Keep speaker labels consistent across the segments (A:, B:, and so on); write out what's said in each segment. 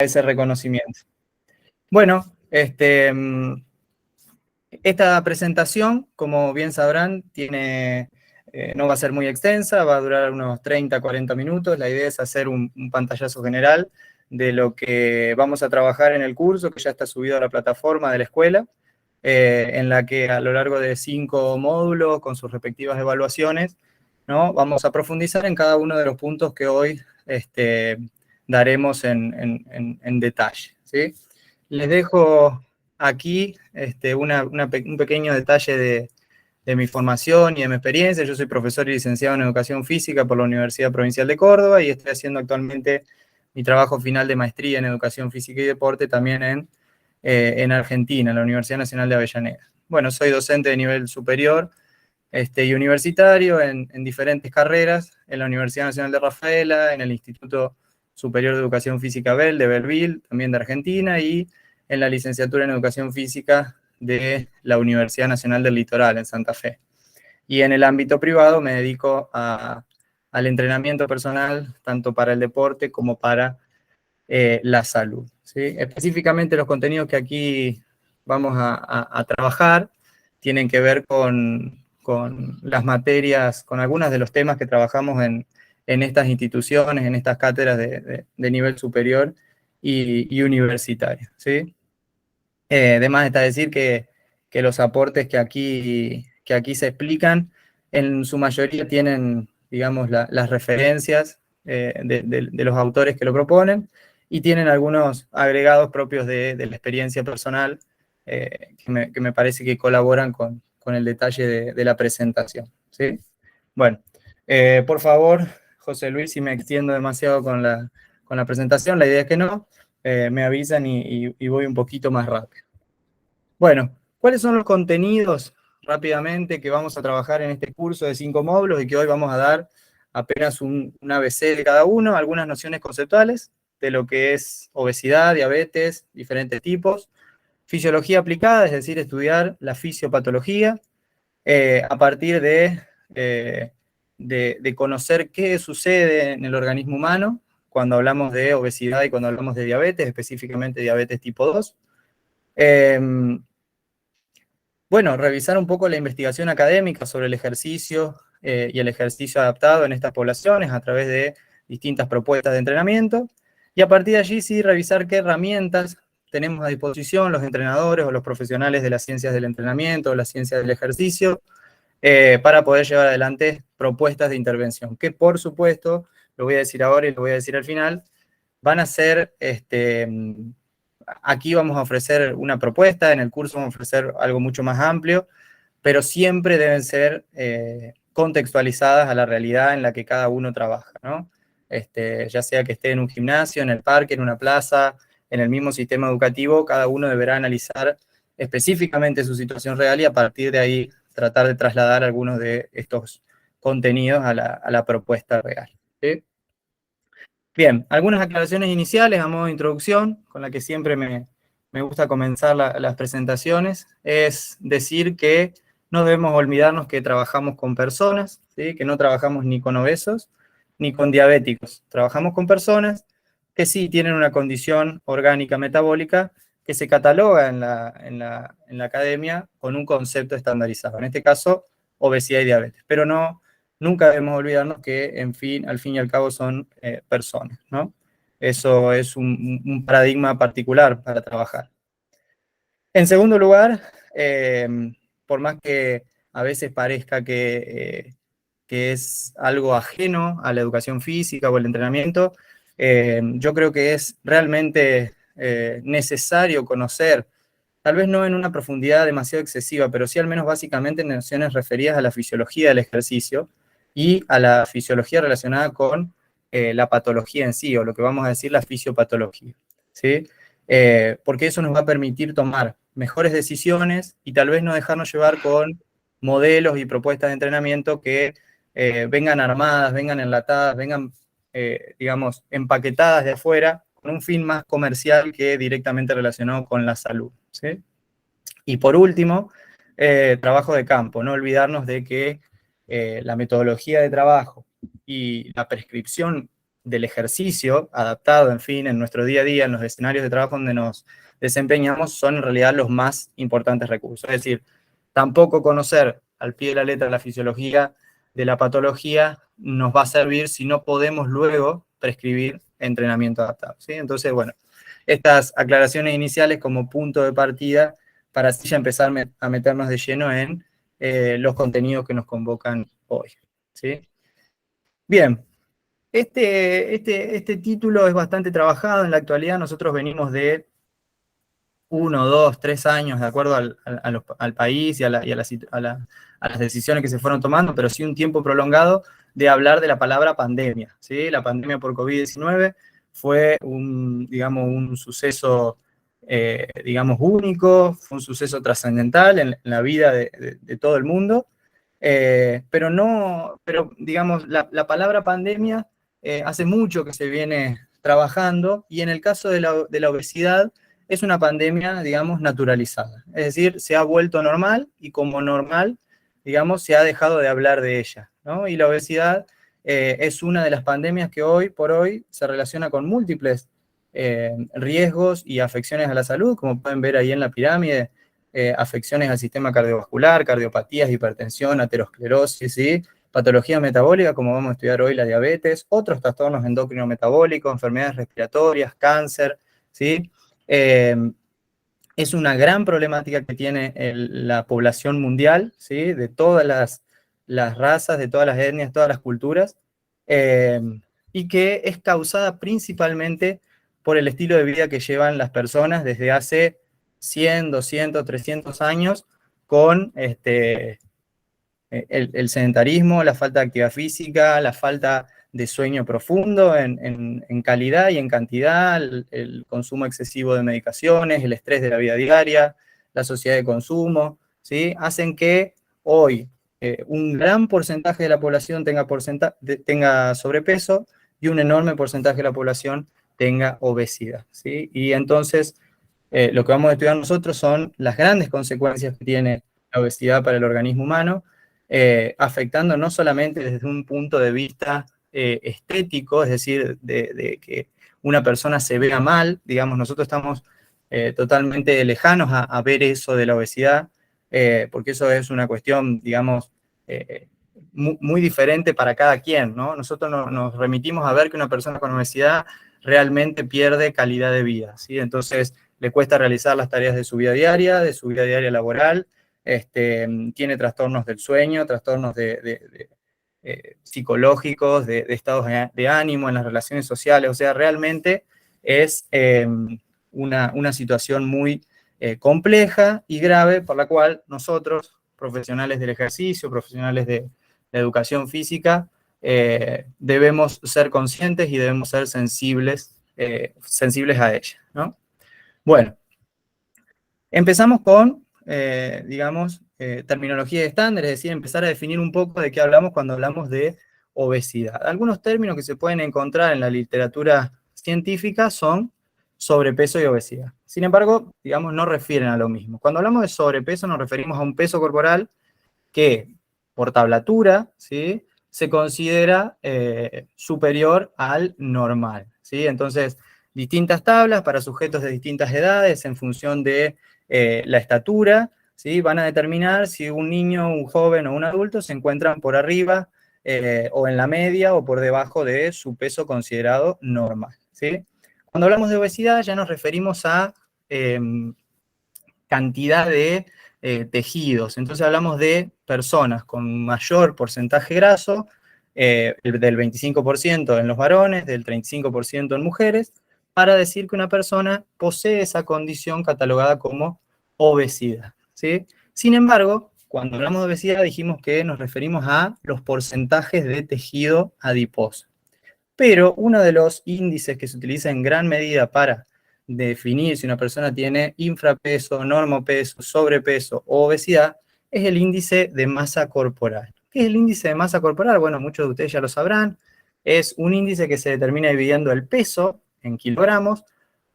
A: ese reconocimiento. Bueno, esta presentación, como bien sabrán, no va a ser muy extensa, va a durar unos 30, 40 minutos. La idea es hacer un pantallazo general de lo que vamos a trabajar en el curso, que ya está subido a la plataforma de la escuela, en la que a lo largo de 5 módulos, con sus respectivas evaluaciones, ¿no?, vamos a profundizar en cada uno de los puntos que hoy daremos en detalle, ¿sí? Les dejo aquí un pequeño detalle de mi formación y de mi experiencia. Yo soy profesor y licenciado en Educación Física por la Universidad Provincial de Córdoba y estoy haciendo actualmente mi trabajo final de maestría en Educación Física y Deporte también en Argentina, en la Universidad Nacional de Avellaneda. Bueno, soy docente de nivel superior y universitario en diferentes carreras, en la Universidad Nacional de Rafaela, en el Instituto Superior de Educación Física BEL de Belleville, también de Argentina, y en la licenciatura en Educación Física de la Universidad Nacional del Litoral, en Santa Fe. Y en el ámbito privado me dedico al entrenamiento personal, tanto para el deporte como para la salud, ¿sí? Específicamente los contenidos que aquí vamos a trabajar tienen que ver con las materias, con algunos de los temas que trabajamos en estas instituciones, en estas cátedras de nivel superior y universitario, ¿sí? Además está decir que los aportes que aquí se explican, en su mayoría tienen, digamos, las referencias de los autores que lo proponen, y tienen algunos agregados propios de la experiencia personal que me parece que colaboran con el detalle de la presentación, ¿sí? Bueno, por favor, José Luis, si me extiendo demasiado con la presentación, la idea es que no, me avisan y voy un poquito más rápido. Bueno, ¿cuáles son los contenidos rápidamente que vamos a trabajar en este curso de 5 módulos y que hoy vamos a dar apenas un ABC de cada uno, algunas nociones conceptuales de lo que es obesidad, diabetes, diferentes tipos, fisiología aplicada, es decir, estudiar la fisiopatología, a partir de conocer qué sucede en el organismo humano cuando hablamos de obesidad y cuando hablamos de diabetes, específicamente diabetes tipo 2. Bueno, revisar un poco la investigación académica sobre el ejercicio y el ejercicio adaptado en estas poblaciones a través de distintas propuestas de entrenamiento, y a partir de allí sí revisar qué herramientas tenemos a disposición los entrenadores o los profesionales de las ciencias del entrenamiento o las ciencias del ejercicio para poder llevar adelante propuestas de intervención, que por supuesto, lo voy a decir ahora y lo voy a decir al final, van a ser, aquí vamos a ofrecer una propuesta, en el curso vamos a ofrecer algo mucho más amplio, pero siempre deben ser contextualizadas a la realidad en la que cada uno trabaja, ¿no? Ya sea que esté en un gimnasio, en el parque, en una plaza, en el mismo sistema educativo, cada uno deberá analizar específicamente su situación real y a partir de ahí tratar de trasladar algunos de estos contenidos a la propuesta real, ¿sí? Bien, algunas aclaraciones iniciales a modo de introducción, con la que siempre me gusta comenzar las presentaciones, es decir que no debemos olvidarnos que trabajamos con personas, ¿sí? Que no trabajamos ni con obesos ni con diabéticos, trabajamos con personas que sí tienen una condición orgánica metabólica que se cataloga en la academia con un concepto estandarizado, en este caso obesidad y diabetes, pero nunca debemos olvidarnos que, al fin y al cabo, son personas, ¿no? Eso es un paradigma particular para trabajar. En segundo lugar, por más que a veces parezca que es algo ajeno a la educación física o el entrenamiento, yo creo que es realmente necesario conocer, tal vez no en una profundidad demasiado excesiva, pero sí al menos básicamente nociones referidas a la fisiología del ejercicio y a la fisiología relacionada con la patología en sí, o lo que vamos a decir la fisiopatología, ¿sí? Porque eso nos va a permitir tomar mejores decisiones y tal vez no dejarnos llevar con modelos y propuestas de entrenamiento que vengan armadas, vengan enlatadas, vengan, digamos, empaquetadas de afuera, con un fin más comercial que directamente relacionado con la salud, ¿sí? Y por último, trabajo de campo. No olvidarnos de que la metodología de trabajo y la prescripción del ejercicio adaptado, en fin, en nuestro día a día, en los escenarios de trabajo donde nos desempeñamos, son en realidad los más importantes recursos. Es decir, tampoco conocer al pie de la letra la fisiología de la patología nos va a servir si no podemos luego prescribir entrenamiento adaptado, ¿sí? Entonces, bueno, estas aclaraciones iniciales como punto de partida para así ya empezar a meternos de lleno en los contenidos que nos convocan hoy, ¿sí? Bien, este título es bastante trabajado en la actualidad. Nosotros venimos de 1, 2, 3 años, de acuerdo al país y a las decisiones que se fueron tomando, pero sí un tiempo prolongado de hablar de la palabra pandemia, ¿sí? La pandemia por COVID-19 fue digamos, un suceso, digamos, único, fue un suceso trascendental en la vida de todo el mundo, pero digamos, la palabra pandemia hace mucho que se viene trabajando, y en el caso de la obesidad, es una pandemia, digamos, naturalizada. Es decir, se ha vuelto normal, y como normal, digamos, se ha dejado de hablar de ella, ¿no? Y la obesidad es una de las pandemias que hoy por hoy se relaciona con múltiples riesgos y afecciones a la salud, como pueden ver ahí en la pirámide, afecciones al sistema cardiovascular, cardiopatías, hipertensión, aterosclerosis, ¿sí? Patología metabólica, como vamos a estudiar hoy, la diabetes, otros trastornos endocrino-metabólicos, enfermedades respiratorias, cáncer, ¿sí? Eh, es una gran problemática que tiene la población mundial, ¿sí? De todas las razas, de todas las etnias, todas las culturas, eh, y que es causada principalmente por el estilo de vida que llevan las personas desde hace 100, 200, 300 años, con el sedentarismo, la falta de actividad física, la falta de sueño profundo en calidad y en cantidad, el consumo excesivo de medicaciones, el estrés de la vida diaria, la sociedad de consumo, ¿sí? Hacen que hoy un gran porcentaje de la población tenga sobrepeso, y un enorme porcentaje de la población tenga obesidad, ¿sí? Y entonces lo que vamos a estudiar nosotros son las grandes consecuencias que tiene la obesidad para el organismo humano, afectando no solamente desde un punto de vista estético, es decir, de que una persona se vea mal. Digamos, nosotros estamos totalmente lejanos a ver eso de la obesidad, porque eso es una cuestión, digamos, muy diferente para cada quien, ¿no? Nosotros nos remitimos a ver que una persona con obesidad realmente pierde calidad de vida, ¿sí? Entonces, le cuesta realizar las tareas de su vida diaria, laboral, tiene trastornos del sueño, trastornos psicológicos, de estados de ánimo en las relaciones sociales. O sea, realmente es una situación muy compleja y grave, por la cual nosotros, profesionales del ejercicio, profesionales de la educación física, debemos ser conscientes y debemos ser sensibles a ella, ¿no? Bueno, empezamos con, digamos, terminología estándar, es decir, empezar a definir un poco de qué hablamos cuando hablamos de obesidad. Algunos términos que se pueden encontrar en la literatura científica son sobrepeso y obesidad. Sin embargo, digamos, no refieren a lo mismo. Cuando hablamos de sobrepeso nos referimos a un peso corporal que, por tablatura, ¿sí?, se considera superior al normal, ¿sí? Entonces, distintas tablas para sujetos de distintas edades en función de la estatura, ¿sí?, van a determinar si un niño, un joven o un adulto se encuentran por arriba o en la media o por debajo de su peso considerado normal, ¿sí? Cuando hablamos de obesidad ya nos referimos a cantidad de tejidos. Entonces hablamos de personas con mayor porcentaje graso, del 25% en los varones, del 35% en mujeres, para decir que una persona posee esa condición catalogada como obesidad, ¿sí? Sin embargo, cuando hablamos de obesidad dijimos que nos referimos a los porcentajes de tejido adiposo. Pero uno de los índices que se utiliza en gran medida para definir si una persona tiene infrapeso, normopeso, sobrepeso o obesidad es el índice de masa corporal. ¿Qué es el índice de masa corporal? Bueno, muchos de ustedes ya lo sabrán. Es un índice que se determina dividiendo el peso en kilogramos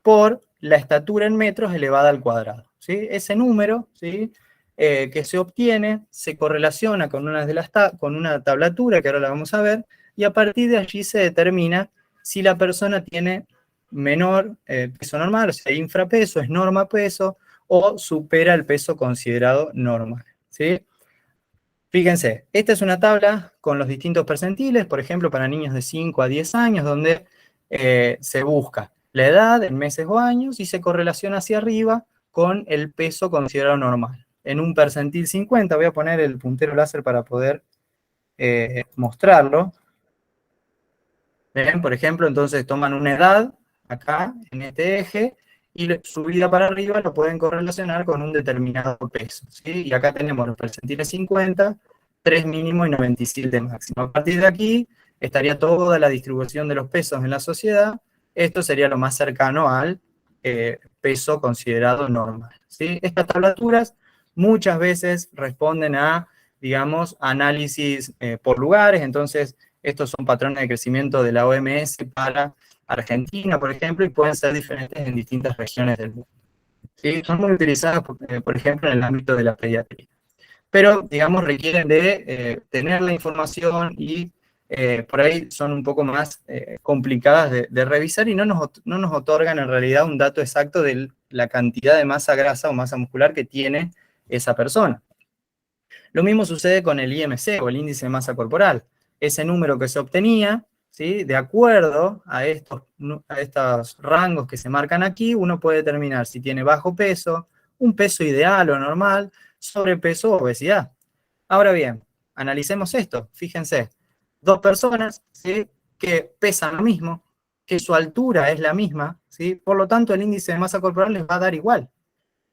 A: por la estatura en metros elevada al cuadrado, ¿sí? Ese número, ¿sí?, que se obtiene se correlaciona con una tablatura que ahora la vamos a ver, y a partir de allí se determina si la persona tiene menor peso normal, o sea, infrapeso, es normapeso, o supera el peso considerado normal, ¿sí? Fíjense, esta es una tabla con los distintos percentiles, por ejemplo, para niños de 5 a 10 años, donde se busca la edad en meses o años y se correlaciona hacia arriba con el peso considerado normal. En un percentil 50, voy a poner el puntero láser para poder mostrarlo. ¿Ven? Por ejemplo, entonces toman una edad, acá, en este eje, y su vida para arriba lo pueden correlacionar con un determinado peso, ¿sí? Y acá tenemos los percentiles 50, 3 mínimo y 97 máximo. A partir de aquí estaría toda la distribución de los pesos en la sociedad. Esto sería lo más cercano al peso considerado normal, ¿sí? Estas tablaturas muchas veces responden a, digamos, análisis por lugares. Entonces estos son patrones de crecimiento de la OMS para Argentina, por ejemplo, y pueden ser diferentes en distintas regiones del mundo. ¿Sí? Son muy utilizadas, por ejemplo, en el ámbito de la pediatría. Pero, digamos, requieren de tener la información y por ahí son un poco más complicadas de revisar y no nos otorgan en realidad un dato exacto de la cantidad de masa grasa o masa muscular que tiene esa persona. Lo mismo sucede con el IMC o el índice de masa corporal. Ese número que se obtenía, ¿sí? De acuerdo a estos rangos que se marcan aquí, uno puede determinar si tiene bajo peso, un peso ideal o normal, sobrepeso o obesidad. Ahora bien, analicemos esto. Fíjense, dos personas, ¿sí? Que pesan lo mismo, que su altura es la misma, ¿sí? Por lo tanto el índice de masa corporal les va a dar igual.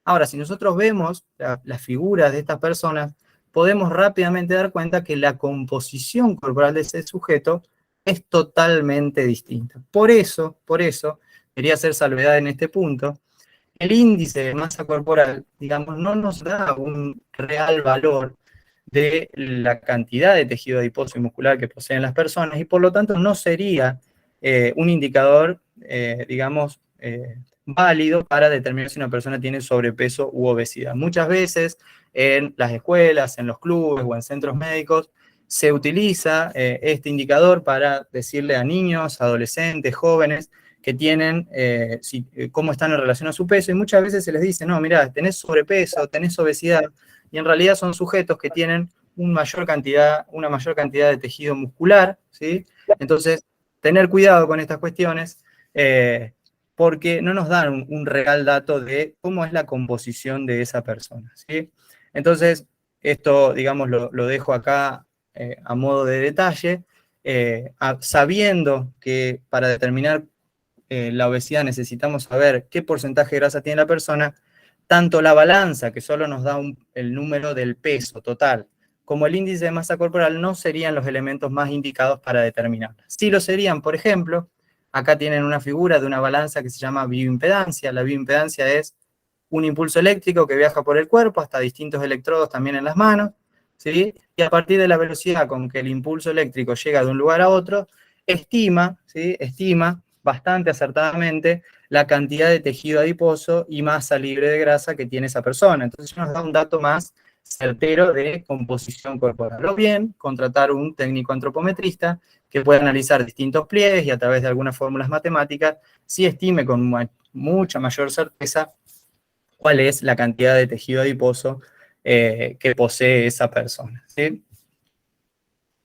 A: Ahora, si nosotros vemos las figuras de estas personas, podemos rápidamente dar cuenta que la composición corporal de ese sujeto es totalmente distinta. Por eso, quería hacer salvedad en este punto, el índice de masa corporal, digamos, no nos da un real valor de la cantidad de tejido adiposo y muscular que poseen las personas y por lo tanto no sería un indicador, digamos, válido para determinar si una persona tiene sobrepeso u obesidad. Muchas veces en las escuelas, en los clubes o en centros médicos se utiliza este indicador para decirle a niños, adolescentes, jóvenes que tienen, cómo están en relación a su peso, y muchas veces se les dice, no, mirá, tenés sobrepeso, tenés obesidad, y en realidad son sujetos que tienen una mayor cantidad de tejido muscular, ¿sí? Entonces, tener cuidado con estas cuestiones, porque no nos dan un real dato de cómo es la composición de esa persona, ¿sí? Entonces, esto, digamos, lo dejo acá a modo de detalle, sabiendo que para determinar la obesidad necesitamos saber qué porcentaje de grasa tiene la persona, tanto la balanza, que solo nos da el número del peso total, como el índice de masa corporal no serían los elementos más indicados para determinarla. Sí lo serían, por ejemplo, acá tienen una figura de una balanza que se llama bioimpedancia. La bioimpedancia es un impulso eléctrico que viaja por el cuerpo hasta distintos electrodos también en las manos, ¿sí? Y a partir de la velocidad con que el impulso eléctrico llega de un lugar a otro, estima, ¿sí? Estima bastante acertadamente la cantidad de tejido adiposo y masa libre de grasa que tiene esa persona. Entonces nos da un dato más certero de composición corporal. O bien, contratar un técnico antropometrista que pueda analizar distintos pliegues y a través de algunas fórmulas matemáticas, sí estime con mucha mayor certeza cuál es la cantidad de tejido adiposo que posee esa persona, ¿sí?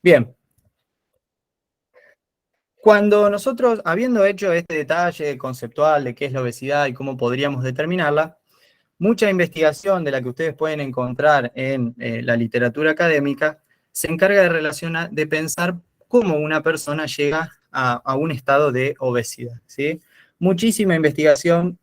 A: Bien. Cuando nosotros, habiendo hecho este detalle conceptual de qué es la obesidad y cómo podríamos determinarla, mucha investigación de la que ustedes pueden encontrar en la literatura académica se encarga de pensar cómo una persona llega a un estado de obesidad, ¿sí? Muchísima investigación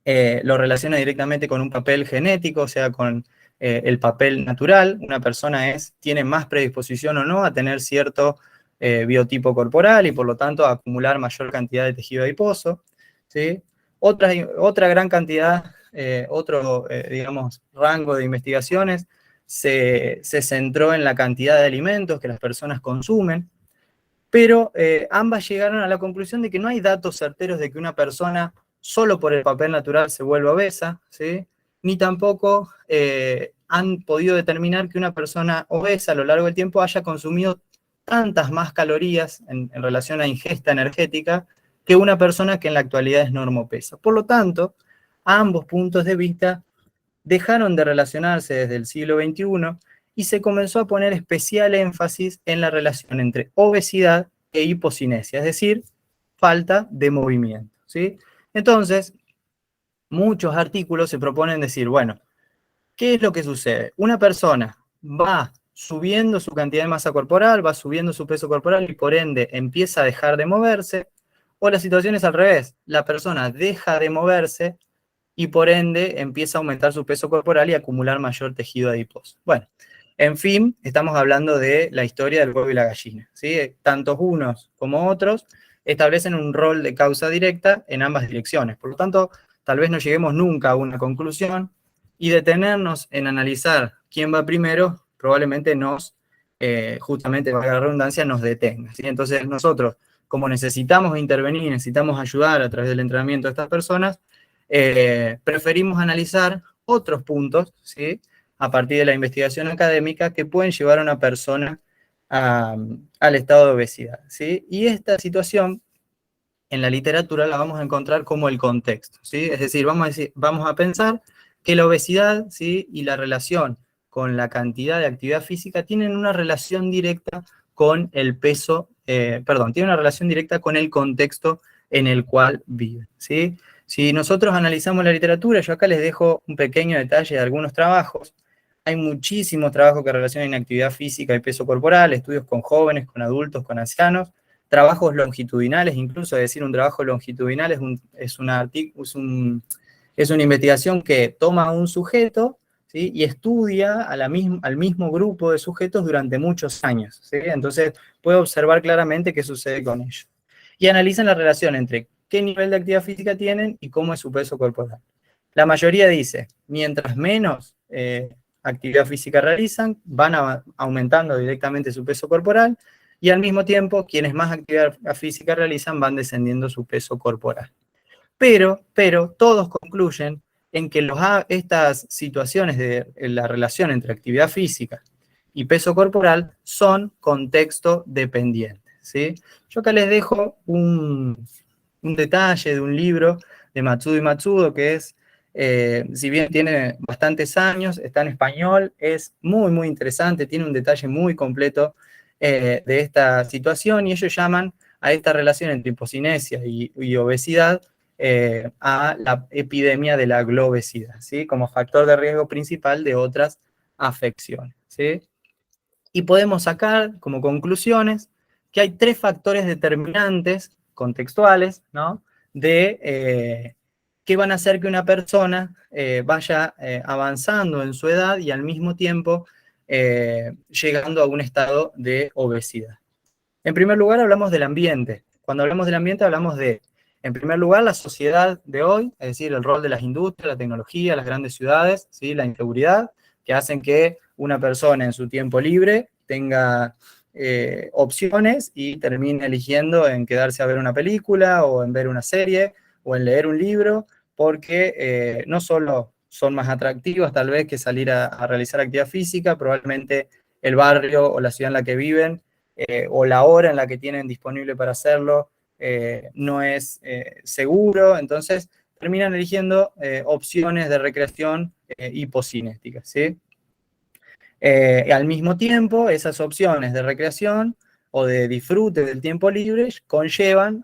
A: lo relaciona directamente con un papel genético, o sea, con el papel natural. Una persona tiene más predisposición o no a tener cierto biotipo corporal y por lo tanto a acumular mayor cantidad de tejido adiposo, ¿sí? Otra gran cantidad, digamos, rango de investigaciones se centró en la cantidad de alimentos que las personas consumen, pero ambas llegaron a la conclusión de que no hay datos certeros de que una persona solo por el papel natural se vuelva obesa, ¿sí? Ni tampoco han podido determinar que una persona obesa a lo largo del tiempo haya consumido tantas más calorías en relación a ingesta energética que una persona que en la actualidad es normopesa. Por lo tanto, ambos puntos de vista dejaron de relacionarse desde el siglo XXI y se comenzó a poner especial énfasis en la relación entre obesidad e hipocinesia, es decir, falta de movimiento, ¿sí? Entonces, muchos artículos se proponen decir, bueno, ¿qué es lo que sucede? Una persona va subiendo su cantidad de masa corporal, va subiendo su peso corporal y por ende empieza a dejar de moverse, o la situación es al revés, la persona deja de moverse y por ende empieza a aumentar su peso corporal y acumular mayor tejido adiposo. Bueno, en fin, estamos hablando de la historia del huevo y la gallina, ¿sí? Tantos unos como otros establecen un rol de causa directa en ambas direcciones. Por lo tanto, tal vez no lleguemos nunca a una conclusión y detenernos en analizar quién va primero probablemente nos, justamente, valga la redundancia, nos detenga, ¿sí? Entonces nosotros, como necesitamos intervenir, necesitamos ayudar a través del entrenamiento de estas personas, preferimos analizar otros puntos, ¿sí? A partir de la investigación académica que pueden llevar a una persona al estado de obesidad, ¿sí? Y esta situación en la literatura la vamos a encontrar como el contexto, ¿sí? Es decir, vamos a pensar que la obesidad, ¿sí? Y la relación con la cantidad de actividad física tienen una relación directa con el peso, tienen una relación directa con el contexto en el cual viven, ¿sí? Si nosotros analizamos la literatura, yo acá les dejo un pequeño detalle de algunos trabajos. Hay muchísimos trabajos que relacionan actividad física y peso corporal, estudios con jóvenes, con adultos, con ancianos, trabajos longitudinales, incluso decir un trabajo longitudinal es una investigación que toma a un sujeto, ¿sí? Y estudia al mismo grupo de sujetos durante muchos años, ¿sí? Entonces puede observar claramente qué sucede con ellos. Y analizan la relación entre qué nivel de actividad física tienen y cómo es su peso corporal. La mayoría dice, mientras menos actividad física realizan, van aumentando directamente su peso corporal, y al mismo tiempo, quienes más actividad física realizan van descendiendo su peso corporal. Pero todos concluyen en que estas situaciones de la relación entre actividad física y peso corporal son contexto dependientes, ¿sí? Yo acá les dejo un detalle de un libro de Matsudo y Matsudo que es, si bien tiene bastantes años, está en español, es muy, muy interesante, tiene un detalle muy completo de esta situación, y ellos llaman a esta relación entre hipocinesia y obesidad a la epidemia de la globesidad, ¿sí? Como factor de riesgo principal de otras afecciones, ¿sí? Y podemos sacar como conclusiones que hay 3 factores determinantes contextuales, ¿no? De que van a hacer que una persona vaya avanzando en su edad y al mismo tiempo llegando a un estado de obesidad. En primer lugar, hablamos del ambiente. Cuando hablamos del ambiente, hablamos de, en primer lugar, la sociedad de hoy, es decir, el rol de las industrias, la tecnología, las grandes ciudades, ¿sí? La inseguridad, que hacen que una persona en su tiempo libre tenga opciones y termine eligiendo en quedarse a ver una película o en ver una serie o en leer un libro, porque no solo son más atractivas tal vez que salir a realizar actividad física, probablemente el barrio o la ciudad en la que viven o la hora en la que tienen disponible para hacerlo no es seguro, entonces terminan eligiendo opciones de recreación hipocinéticas, ¿sí? Al mismo tiempo, esas opciones de recreación o de disfrute del tiempo libre conllevan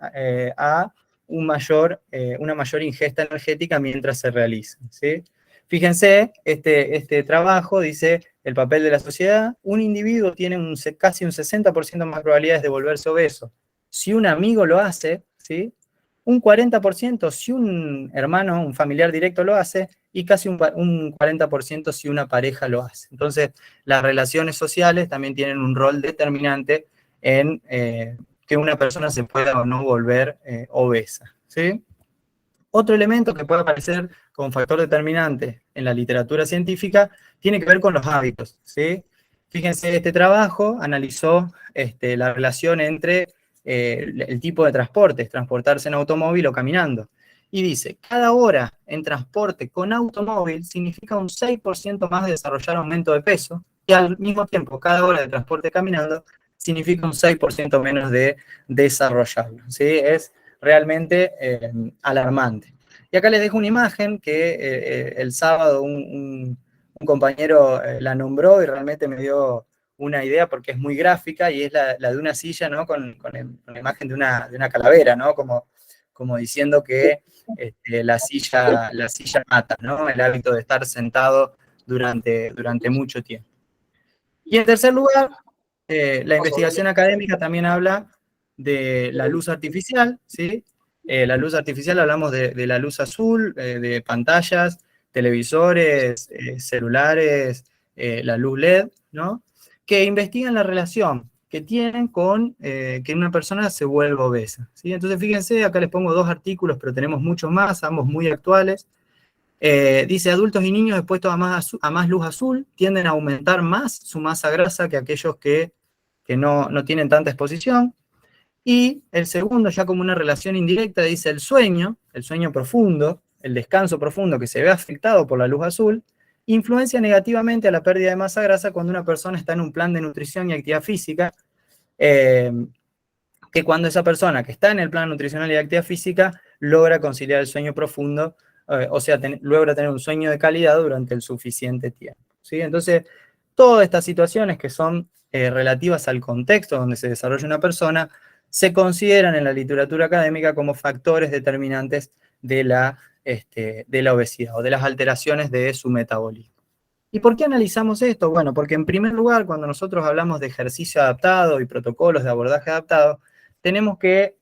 A: a una mayor ingesta energética mientras se realizan, ¿sí? Fíjense, este trabajo dice el papel de la sociedad. Un individuo tiene casi un 60% más probabilidades de volverse obeso si un amigo lo hace, ¿sí? Un 40% si un hermano, un familiar directo lo hace, y casi un 40% si una pareja lo hace. Entonces, las relaciones sociales también tienen un rol determinante en que una persona se pueda o no volver obesa, ¿sí? Otro elemento que puede aparecer como factor determinante en la literatura científica tiene que ver con los hábitos, ¿sí? Fíjense, este trabajo analizó la relación entre el tipo de transportes, transportarse en automóvil o caminando. Y dice, cada hora en transporte con automóvil significa un 6% más de desarrollar aumento de peso, y al mismo tiempo, cada hora de transporte caminando significa un 6% menos de desarrollarlo, ¿sí? Es realmente alarmante. Y acá les dejo una imagen que el sábado un compañero la nombró y realmente me dio una idea porque es muy gráfica y es la de una silla, ¿no? Con la imagen de una calavera, ¿no? Como diciendo que la silla mata, ¿no? El hábito de estar sentado durante mucho tiempo. Y en tercer lugar, la investigación académica también habla de la luz artificial, ¿sí? La luz artificial hablamos de la luz azul, de pantallas, televisores, celulares, la luz LED, ¿no? Que investigan la relación que tienen con que una persona se vuelva obesa, ¿sí? Entonces, fíjense, acá les pongo 2 artículos, pero tenemos muchos más, ambos muy actuales. Dice, adultos y niños expuestos a más luz azul tienden a aumentar más su masa grasa que aquellos que no tienen tanta exposición. Y el segundo, ya como una relación indirecta, dice el sueño profundo, el descanso profundo que se ve afectado por la luz azul, influencia negativamente a la pérdida de masa grasa cuando una persona está en un plan de nutrición y actividad física, que cuando esa persona que está en el plan nutricional y de actividad física logra conciliar el sueño profundo, o sea, logra tener un sueño de calidad durante el suficiente tiempo, ¿sí? Entonces, todas estas situaciones que son relativas al contexto donde se desarrolla una persona, se consideran en la literatura académica como factores determinantes de la obesidad o de las alteraciones de su metabolismo. ¿Y por qué analizamos esto? Bueno, porque en primer lugar, cuando nosotros hablamos de ejercicio adaptado y protocolos de abordaje adaptado, tenemos que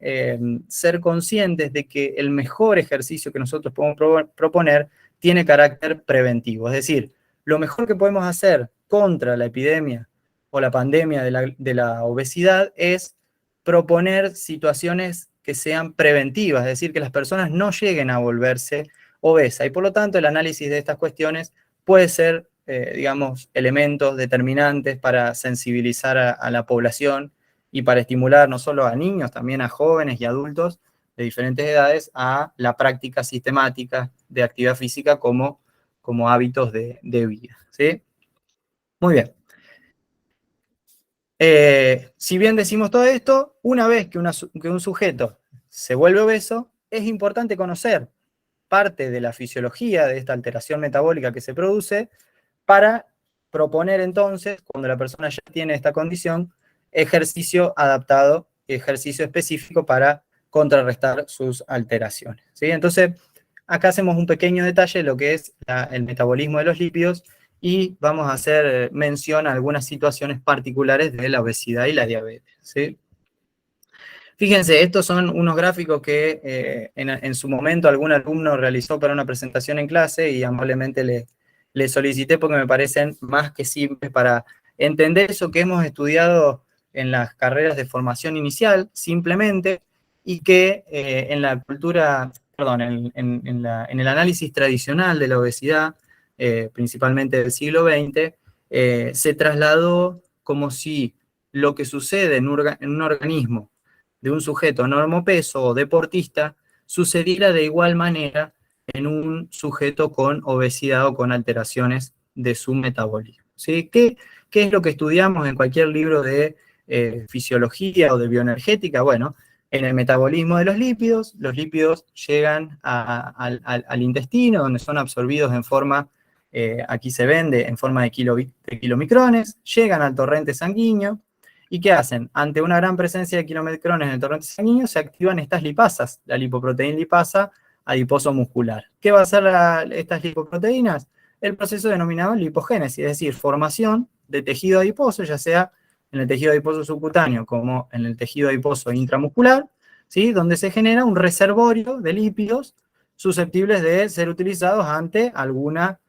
A: ser conscientes de que el mejor ejercicio que nosotros podemos proponer tiene carácter preventivo. Es decir, lo mejor que podemos hacer contra la epidemia o la pandemia de la obesidad es proponer situaciones que sean preventivas, es decir, que las personas no lleguen a volverse obesas. Y por lo tanto, el análisis de estas cuestiones puede ser, digamos, elementos determinantes para sensibilizar a la población y para estimular no solo a niños, también a jóvenes y adultos de diferentes edades a la práctica sistemática de actividad física como hábitos de vida, ¿sí? Muy bien. Si bien decimos todo esto, una vez que un sujeto se vuelve obeso, es importante conocer parte de la fisiología de esta alteración metabólica que se produce para proponer entonces, cuando la persona ya tiene esta condición, ejercicio adaptado, ejercicio específico para contrarrestar sus alteraciones, ¿sí? Entonces, acá hacemos un pequeño detalle de lo que es el metabolismo de los lípidos y vamos a hacer mención a algunas situaciones particulares de la obesidad y la diabetes, ¿sí? Fíjense, estos son unos gráficos que en su momento algún alumno realizó para una presentación en clase y amablemente le solicité porque me parecen más que simples para entender eso que hemos estudiado en las carreras de formación inicial, simplemente, y que en la cultura, perdón, en el análisis tradicional de la obesidad, principalmente del siglo XX, se trasladó como si lo que sucede en un organismo de un sujeto normopeso o deportista sucediera de igual manera en un sujeto con obesidad o con alteraciones de su metabolismo, ¿sí? ¿Qué es lo que estudiamos en cualquier libro de fisiología o de bioenergética? Bueno, en el metabolismo de los lípidos llegan al intestino, donde son absorbidos en forma, aquí se vende, en forma de kilomicrones, llegan al torrente sanguíneo. ¿Y qué hacen? Ante una gran presencia de kilomicrones en el torrente sanguíneo, se activan estas lipasas, la lipoproteína lipasa adiposo muscular. ¿Qué va a hacer estas lipoproteínas? El proceso denominado lipogénesis, es decir, formación de tejido adiposo, ya sea en el tejido adiposo subcutáneo como en el tejido adiposo intramuscular, ¿sí? Donde se genera un reservorio de lípidos susceptibles de ser utilizados ante alguna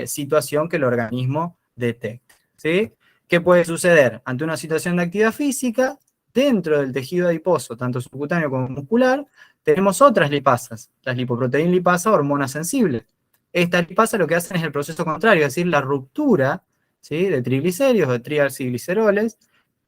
A: situación que el organismo detecte, ¿sí? ¿Qué puede suceder? Ante una situación de actividad física, dentro del tejido adiposo, tanto subcutáneo como muscular, tenemos otras lipasas, las lipoproteína lipasa, hormonas sensibles. Estas lipasas lo que hacen es el proceso contrario, es decir, la ruptura, ¿sí?, de triglicéridos, de triacilgliceroles,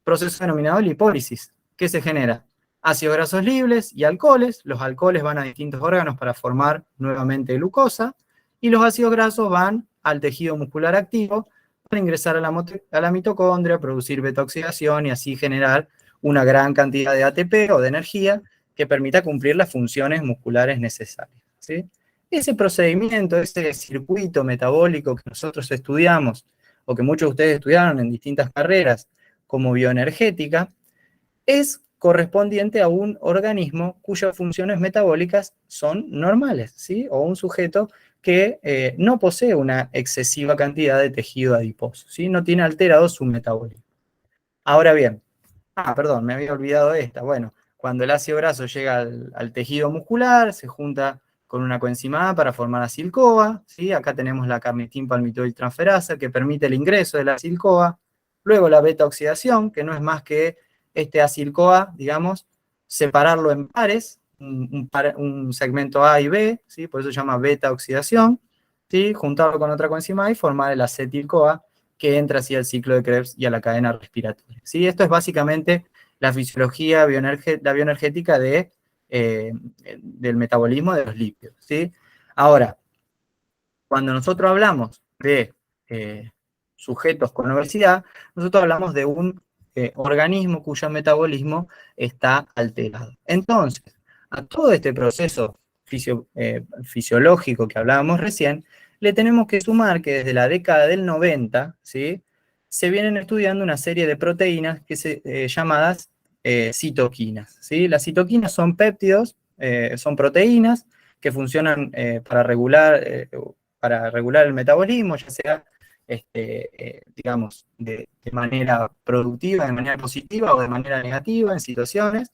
A: proceso denominado lipólisis. ¿Qué se genera? Ácidos grasos libres y alcoholes. Los alcoholes van a distintos órganos para formar nuevamente glucosa, y los ácidos grasos van al tejido muscular activo para ingresar a la mitocondria, producir beta-oxidación y así generar una gran cantidad de ATP o de energía que permita cumplir las funciones musculares necesarias, ¿sí? Ese procedimiento, ese circuito metabólico que nosotros estudiamos, o que muchos de ustedes estudiaron en distintas carreras, como bioenergética, es correspondiente a un organismo cuyas funciones metabólicas son normales, ¿sí? O un sujeto que no posee una excesiva cantidad de tejido adiposo, ¿sí? No tiene alterado su metabolismo. Ahora bien, perdón, me había olvidado de esta. Bueno, cuando el ácido graso llega al tejido muscular, se junta con una coenzima A para formar acil-CoA, ¿sí? Acá tenemos la carnitin palmitoyltransferasa que permite el ingreso de la acil-CoA. Luego la beta-oxidación, que no es más que este acil-CoA, digamos, separarlo en pares, un segmento A y B, ¿sí? Por eso se llama beta-oxidación, ¿sí? Juntarlo con otra coenzima A y formar el acetil-CoA, que entra así al ciclo de Krebs y a la cadena respiratoria, ¿sí? Esto es básicamente la fisiología la bioenergética del metabolismo de los lípidos, ¿sí? Ahora, cuando nosotros hablamos de sujetos con obesidad, nosotros hablamos de un organismo cuyo metabolismo está alterado. Entonces, a todo este proceso fisiológico que hablábamos recién, le tenemos que sumar que desde la década del 90, ¿sí?, se vienen estudiando una serie de proteínas llamadas citoquinas, ¿sí? Las citoquinas son péptidos, son proteínas que funcionan para regular el metabolismo, ya sea, digamos, de manera productiva, de manera positiva o de manera negativa en situaciones,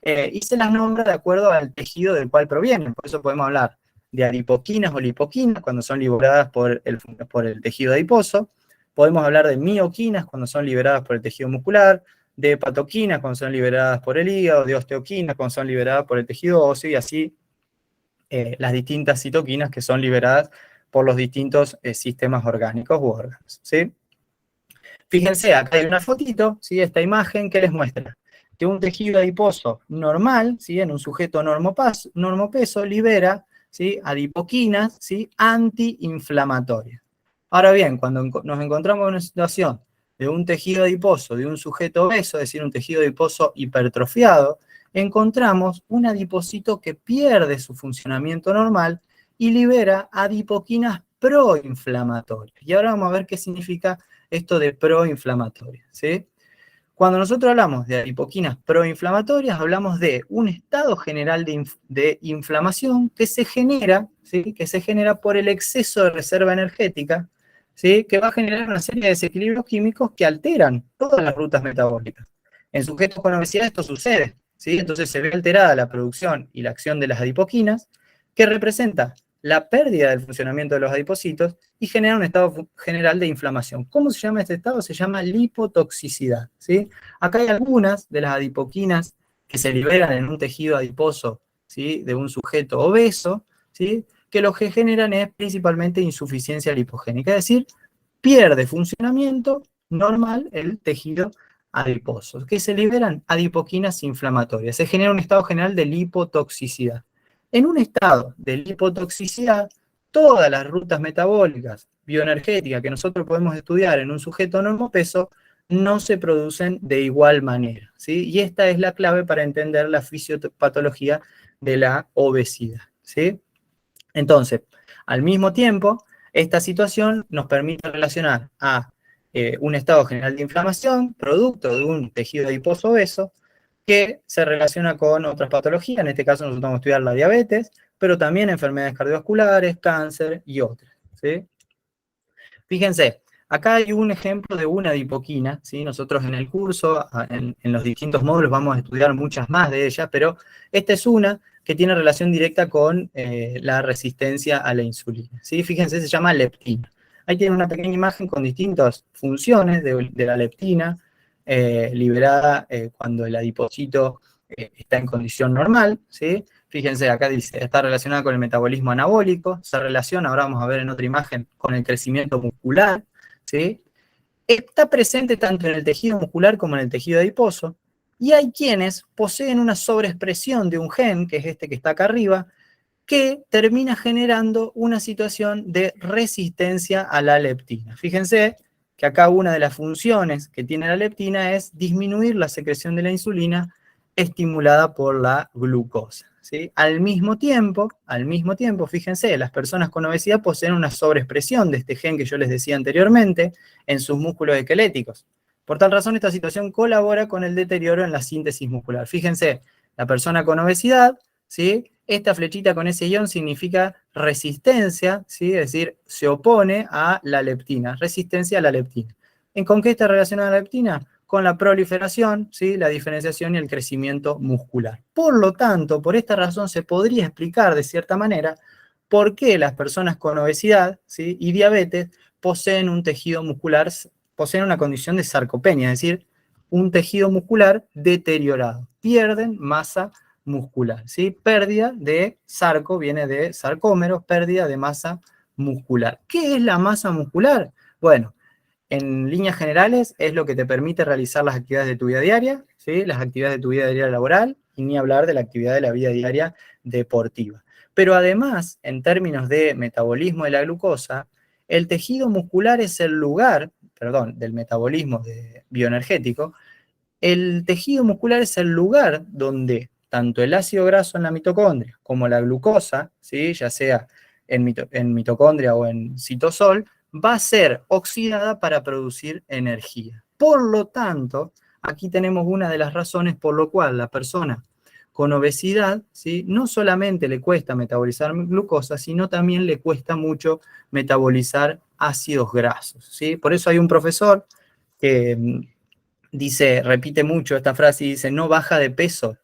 A: y se las nombra de acuerdo al tejido del cual provienen. Por eso podemos hablar de adipoquinas o lipoquinas cuando son liberadas por el tejido adiposo. Podemos hablar de mioquinas cuando son liberadas por el tejido muscular, de hepatoquinas cuando son liberadas por el hígado, de osteoquinas cuando son liberadas por el tejido óseo, y así las distintas citoquinas que son liberadas por los distintos sistemas orgánicos u órganos, ¿sí? Fíjense, acá hay una fotito, ¿sí? Esta imagen que les muestra que un tejido adiposo normal, ¿sí?, en un sujeto normopeso, libera, ¿sí?, adipoquinas, ¿sí?, antiinflamatorias. Ahora bien, cuando nos encontramos en una situación de un tejido adiposo, de un sujeto obeso, es decir, un tejido adiposo hipertrofiado, encontramos un adipocito que pierde su funcionamiento normal y libera adipoquinas proinflamatorias. Y ahora vamos a ver qué significa esto de proinflamatorias, ¿sí? Cuando nosotros hablamos de adipoquinas proinflamatorias, hablamos de un estado general de inflamación que se genera, ¿sí?, que se genera por el exceso de reserva energética, ¿sí?, que va a generar una serie de desequilibrios químicos que alteran todas las rutas metabólicas. En sujetos con obesidad esto sucede, ¿sí? Entonces se ve alterada la producción y la acción de las adipoquinas, que representa la pérdida del funcionamiento de los adipocitos y genera un estado general de inflamación. ¿Cómo se llama este estado? Se llama lipotoxicidad, ¿sí? Acá hay algunas de las adipoquinas que se liberan en un tejido adiposo, ¿sí?, de un sujeto obeso, ¿sí?, que lo que generan es principalmente insuficiencia lipogénica, es decir, pierde funcionamiento normal el tejido adiposo, que se liberan adipoquinas inflamatorias. Se genera un estado general de lipotoxicidad. En un estado de lipotoxicidad, todas las rutas metabólicas, bioenergéticas que nosotros podemos estudiar en un sujeto normopeso no se producen de igual manera, ¿sí? Y esta es la clave para entender la fisiopatología de la obesidad, ¿sí? Entonces, al mismo tiempo, esta situación nos permite relacionar a un estado general de inflamación, producto de un tejido adiposo obeso, que se relaciona con otras patologías. En este caso nosotros vamos a estudiar la diabetes, pero también enfermedades cardiovasculares, cáncer y otras, ¿sí? Fíjense, acá hay un ejemplo de una adipoquina, ¿sí? Nosotros en el curso, en los distintos módulos, vamos a estudiar muchas más de ellas, pero esta es una que tiene relación directa con la resistencia a la insulina, ¿sí? Fíjense, se llama leptina. Ahí tienen una pequeña imagen con distintas funciones de la leptina, liberada cuando el adipocito está en condición normal, ¿sí? Fíjense, acá dice, está relacionada con el metabolismo anabólico, se relaciona, ahora vamos a ver en otra imagen, con el crecimiento muscular, ¿sí? Está presente tanto en el tejido muscular como en el tejido adiposo, y hay quienes poseen una sobreexpresión de un gen, que es este que está acá arriba, que termina generando una situación de resistencia a la leptina. Fíjense que acá una de las funciones que tiene la leptina es disminuir la secreción de la insulina estimulada por la glucosa, ¿sí? Al mismo tiempo, fíjense, las personas con obesidad poseen una sobreexpresión de este gen que yo les decía anteriormente en sus músculos esqueléticos. Por tal razón, esta situación colabora con el deterioro en la síntesis muscular. Fíjense, la persona con obesidad, ¿sí? Esta flechita con ese ion significa resistencia, ¿sí? Es decir, se opone a la leptina, resistencia a la leptina. ¿Con qué está relacionada la leptina? Con la proliferación, ¿sí? La diferenciación y el crecimiento muscular. Por lo tanto, por esta razón se podría explicar de cierta manera por qué las personas con obesidad, ¿sí? Y diabetes poseen un tejido muscular, poseen una condición de sarcopenia, es decir, un tejido muscular deteriorado, pierden masa muscular, ¿sí? Pérdida de sarco, viene de sarcómeros, pérdida de masa muscular. ¿Qué es la masa muscular? Bueno, en líneas generales es lo que te permite realizar las actividades de tu vida diaria, ¿sí? Las actividades de tu vida diaria laboral, y ni hablar de la actividad de la vida diaria deportiva. Pero además, en términos de metabolismo de la glucosa, el tejido muscular es el lugar, perdón, del metabolismo bioenergético, el tejido muscular es el lugar donde tanto el ácido graso en la mitocondria como la glucosa, ¿sí? Ya sea en mitocondria o en citosol, va a ser oxidada para producir energía. Por lo tanto, aquí tenemos una de las razones por lo cual la persona con obesidad, ¿sí? No solamente le cuesta metabolizar glucosa, sino también le cuesta mucho metabolizar ácidos grasos, ¿sí? Por eso hay un profesor que dice, repite mucho esta frase y dice, no baja de peso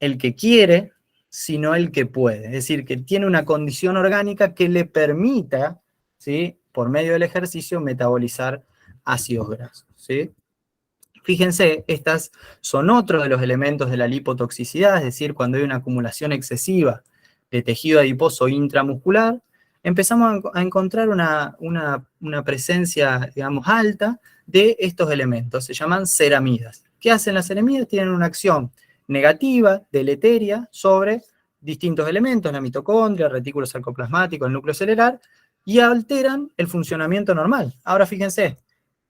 A: el que quiere, sino el que puede. Es decir, que tiene una condición orgánica que le permita, ¿sí? Por medio del ejercicio, metabolizar ácidos grasos, ¿sí? Fíjense, estas son otros de los elementos de la lipotoxicidad, es decir, cuando hay una acumulación excesiva de tejido adiposo intramuscular, empezamos a encontrar una presencia, digamos, alta de estos elementos, se llaman ceramidas. ¿Qué hacen las ceramidas? Tienen una acción negativa, deleteria, sobre distintos elementos, la mitocondria, el retículo sarcoplasmático, el núcleo celular, y alteran el funcionamiento normal. Ahora fíjense,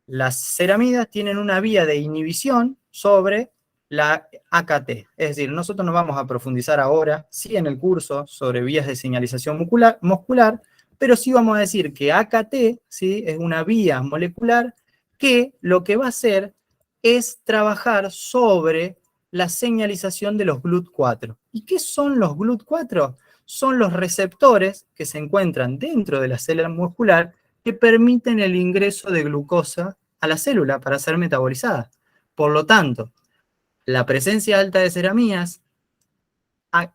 A: las ceramidas tienen una vía de inhibición sobre la AKT. Es decir, nosotros no vamos a profundizar ahora, sí en el curso, sobre vías de señalización muscular, pero sí vamos a decir que AKT, ¿sí? Es una vía molecular que lo que va a hacer es trabajar sobre la señalización de los GLUT4. ¿Y qué son los GLUT4? Son los receptores que se encuentran dentro de la célula muscular que permiten el ingreso de glucosa a la célula para ser metabolizada. Por lo tanto, la presencia alta de ceramías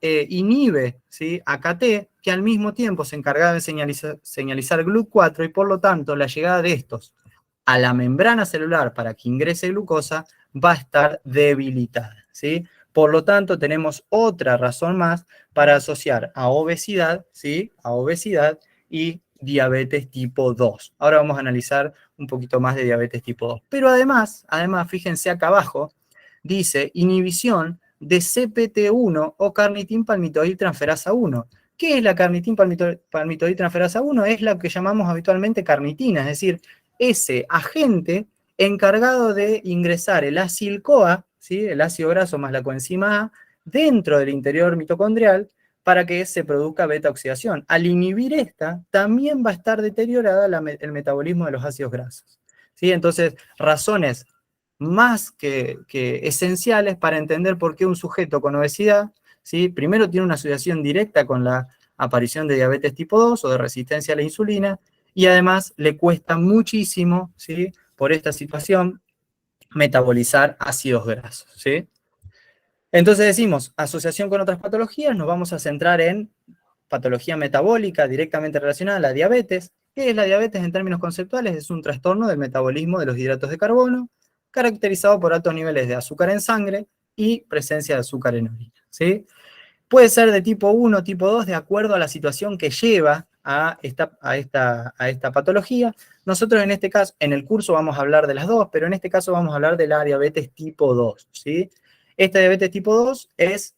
A: inhibe, ¿sí? AKT, que al mismo tiempo se encarga de señalizar GLUT4, y por lo tanto la llegada de estos a la membrana celular para que ingrese glucosa va a estar debilitada, ¿sí? Por lo tanto, tenemos otra razón más para asociar a obesidad, ¿sí? A obesidad y diabetes tipo 2. Ahora vamos a analizar un poquito más de diabetes tipo 2. Pero además, fíjense acá abajo, dice inhibición de CPT1 o carnitin palmitoil-transferasa 1. ¿Qué es la carnitin palmitoil-transferasa 1? Es la que llamamos habitualmente carnitina, es decir, ese agente encargado de ingresar el acil-CoA, ¿sí? El ácido graso más la coenzima A, dentro del interior mitocondrial para que se produzca beta-oxidación. Al inhibir esta, también va a estar deteriorada el metabolismo de los ácidos grasos, ¿sí? Entonces, razones más que esenciales para entender por qué un sujeto con obesidad, ¿sí? Primero tiene una asociación directa con la aparición de diabetes tipo 2 o de resistencia a la insulina, y además le cuesta muchísimo, ¿sí? Por esta situación, metabolizar ácidos grasos, ¿sí? Entonces decimos, asociación con otras patologías, nos vamos a centrar en patología metabólica directamente relacionada a la diabetes. ¿Qué es la diabetes en términos conceptuales? Es un trastorno del metabolismo de los hidratos de carbono, caracterizado por altos niveles de azúcar en sangre y presencia de azúcar en orina, ¿sí? Puede ser de tipo 1, tipo 2, de acuerdo a la situación que lleva a esta patología. Nosotros en este caso, en el curso vamos a hablar de las dos, pero en este caso vamos a hablar de la diabetes tipo 2, ¿sí? Esta diabetes tipo 2 es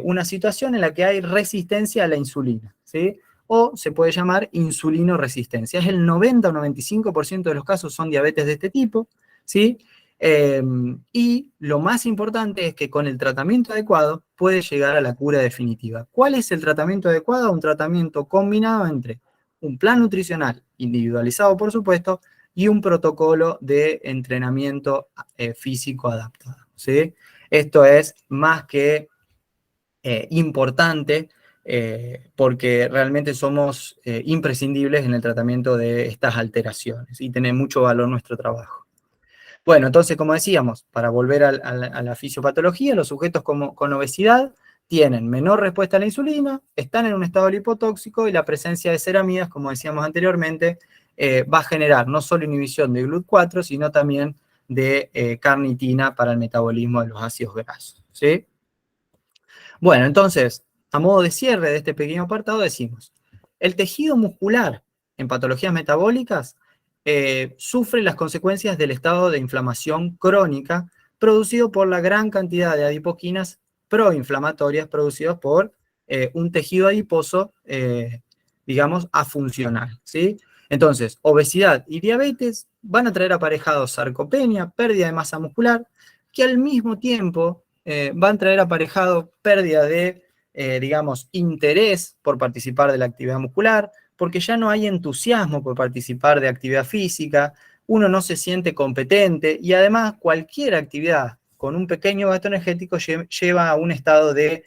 A: una situación en la que hay resistencia a la insulina, ¿sí? o se puede llamar insulinoresistencia. Es el 90 o 95% de los casos son diabetes de este tipo, ¿sí? Y lo más importante es que con el tratamiento adecuado puede llegar a la cura definitiva. ¿Cuál es el tratamiento adecuado? Un tratamiento combinado entre un plan nutricional individualizado, por supuesto, y un protocolo de entrenamiento físico adaptado, ¿sí? Esto es más que importante porque realmente somos imprescindibles en el tratamiento de estas alteraciones y tiene mucho valor nuestro trabajo. Bueno, entonces, como decíamos, para volver a la fisiopatología, los sujetos con obesidad tienen menor respuesta a la insulina, están en un estado lipotóxico y la presencia de ceramidas, como decíamos anteriormente, va a generar no solo inhibición de GLUT4, sino también de carnitina para el metabolismo de los ácidos grasos, ¿sí? Bueno, entonces, a modo de cierre de este pequeño apartado decimos, el tejido muscular en patologías metabólicas sufre las consecuencias del estado de inflamación crónica producido por la gran cantidad de adipoquinas proinflamatorias producidas por un tejido adiposo, digamos, afuncional, ¿sí? Entonces, obesidad y diabetes van a traer aparejados sarcopenia, pérdida de masa muscular, que al mismo tiempo van a traer aparejado pérdida de, digamos, interés por participar de la actividad muscular, porque ya no hay entusiasmo por participar de actividad física, uno no se siente competente y además cualquier actividad con un pequeño gasto energético lleva a un estado de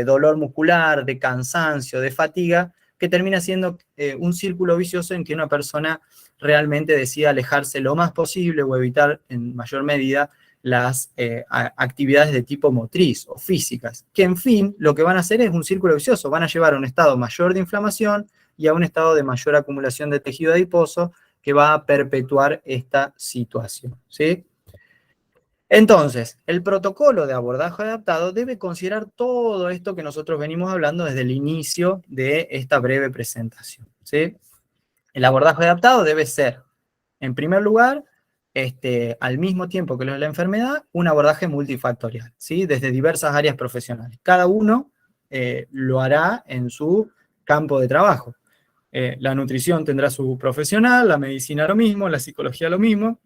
A: dolor muscular, de cansancio, de fatiga, que termina siendo un círculo vicioso en que una persona realmente decide alejarse lo más posible o evitar en mayor medida las actividades de tipo motriz o físicas, que en fin lo que van a hacer es un círculo vicioso, van a llevar a un estado mayor de inflamación y a un estado de mayor acumulación de tejido adiposo que va a perpetuar esta situación, ¿sí? Entonces, el protocolo de abordaje adaptado debe considerar todo esto que nosotros venimos hablando desde el inicio de esta breve presentación, ¿sí? El abordaje adaptado debe ser, en primer lugar, al mismo tiempo que lo de la enfermedad, un abordaje multifactorial, ¿sí? Desde diversas áreas profesionales. Cada uno lo hará en su campo de trabajo. La nutrición tendrá su profesional, la medicina lo mismo, la psicología lo mismo,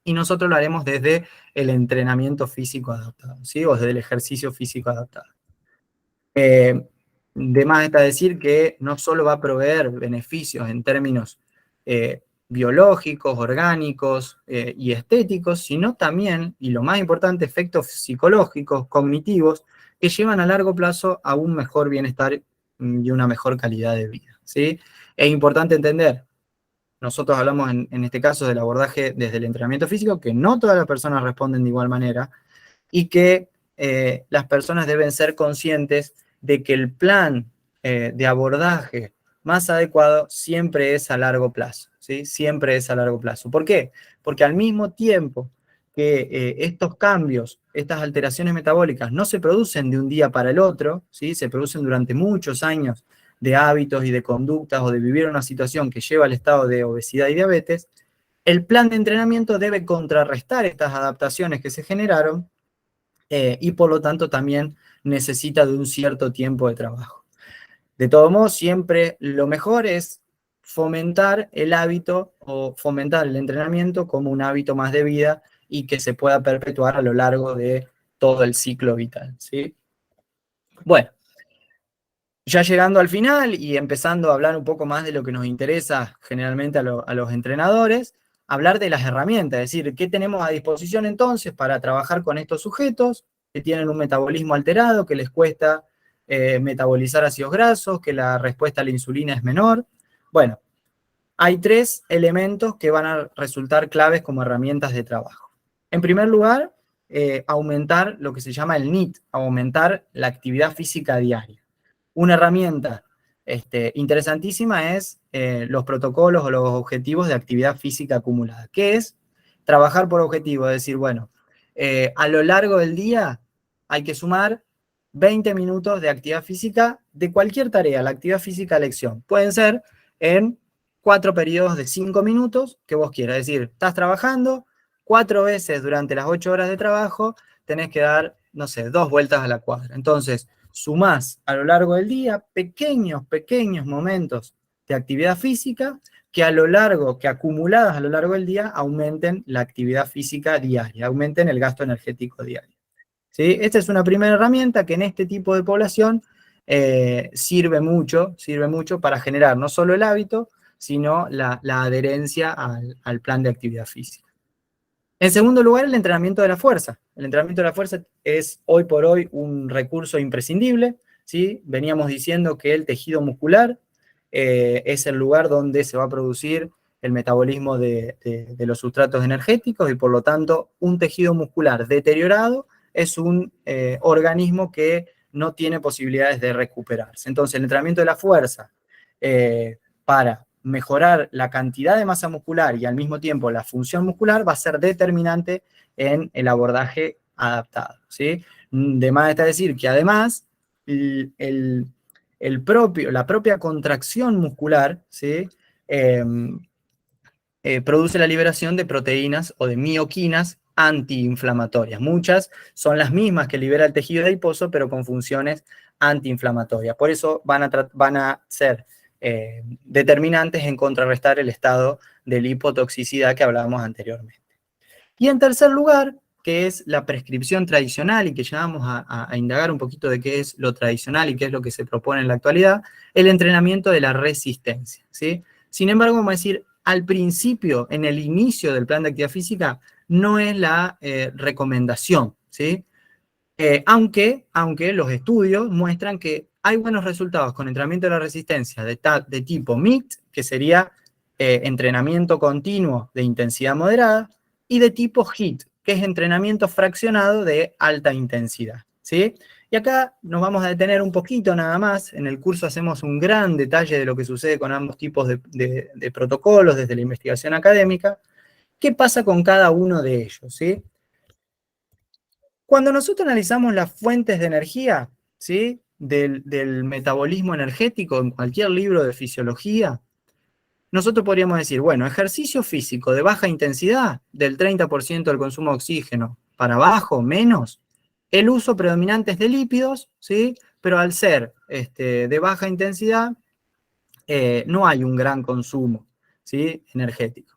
A: y nosotros lo haremos desde el entrenamiento físico adaptado, ¿sí? O desde el ejercicio físico adaptado. De más está decir que no solo va a proveer beneficios en términos biológicos, orgánicos y estéticos, sino también, y lo más importante, efectos psicológicos, cognitivos, que llevan a largo plazo a un mejor bienestar y una mejor calidad de vida, ¿sí? Es importante entender, nosotros hablamos en este caso del abordaje desde el entrenamiento físico, que no todas las personas responden de igual manera, y que las personas deben ser conscientes de que el plan de abordaje más adecuado siempre es a largo plazo, ¿sí? Siempre es a largo plazo. ¿Por qué? Porque al mismo tiempo que estos cambios, estas alteraciones metabólicas no se producen de un día para el otro, ¿sí? Se producen durante muchos años de hábitos y de conductas o de vivir una situación que lleva al estado de obesidad y diabetes, el plan de entrenamiento debe contrarrestar estas adaptaciones que se generaron y por lo tanto también necesita de un cierto tiempo de trabajo. De todo modo, siempre lo mejor es fomentar el hábito o fomentar el entrenamiento como un hábito más de vida y que se pueda perpetuar a lo largo de todo el ciclo vital, ¿sí? Bueno, ya llegando al final y empezando a hablar un poco más de lo que nos interesa generalmente a los entrenadores, hablar de las herramientas, es decir, qué tenemos a disposición entonces para trabajar con estos sujetos que tienen un metabolismo alterado, que les cuesta metabolizar ácidos grasos, que la respuesta a la insulina es menor. Bueno, hay tres elementos que van a resultar claves como herramientas de trabajo. En primer lugar, aumentar lo que se llama el NEAT, aumentar la actividad física diaria. Una herramienta interesantísima es los protocolos o los objetivos de actividad física acumulada, que es trabajar por objetivo, es decir, bueno, a lo largo del día hay que sumar 20 minutos de actividad física de cualquier tarea, la actividad física a elección. Pueden ser en 4 periodos de 5 minutos que vos quieras, es decir, estás trabajando 4 veces durante las 8 horas de trabajo, tenés que dar, no sé, 2 vueltas a la cuadra. Entonces, sumás a lo largo del día pequeños momentos de actividad física que acumuladas a lo largo del día aumenten la actividad física diaria, aumenten el gasto energético diario. ¿Sí? Esta es una primera herramienta que en este tipo de población sirve mucho para generar no solo el hábito, sino la adherencia al plan de actividad física. En segundo lugar, el entrenamiento de la fuerza. El entrenamiento de la fuerza es hoy por hoy un recurso imprescindible, ¿sí? Veníamos diciendo que el tejido muscular es el lugar donde se va a producir el metabolismo de los sustratos energéticos y por lo tanto un tejido muscular deteriorado es un organismo que no tiene posibilidades de recuperarse. Entonces el entrenamiento de la fuerza para mejorar la cantidad de masa muscular y al mismo tiempo la función muscular va a ser determinante en el abordaje adaptado, ¿sí? De más está decir que además la propia contracción muscular, ¿sí? Produce la liberación de proteínas o de mioquinas antiinflamatorias. Muchas son las mismas que libera el tejido adiposo, pero con funciones antiinflamatorias. Por eso van a ser determinantes en contrarrestar el estado de lipotoxicidad que hablábamos anteriormente. Y en tercer lugar, que es la prescripción tradicional y que ya vamos a indagar un poquito de qué es lo tradicional y qué es lo que se propone en la actualidad, el entrenamiento de la resistencia, ¿sí? Sin embargo, vamos a decir, al principio, en el inicio del plan de actividad física, no es la recomendación, ¿sí? Aunque los estudios muestran que hay buenos resultados con entrenamiento de la resistencia de tipo MIT, que sería entrenamiento continuo de intensidad moderada, y de tipo HIIT, que es entrenamiento fraccionado de alta intensidad, ¿sí? Y acá nos vamos a detener un poquito nada más. En el curso hacemos un gran detalle de lo que sucede con ambos tipos de protocolos desde la investigación académica. ¿Qué pasa con cada uno de ellos, ¿sí? Cuando nosotros analizamos las fuentes de energía, ¿sí? del metabolismo energético en cualquier libro de fisiología, nosotros podríamos decir, bueno, ejercicio físico de baja intensidad, del 30% del consumo de oxígeno para abajo, menos, el uso predominante es de lípidos, ¿sí? Pero al ser de baja intensidad, no hay un gran consumo, ¿sí? energético.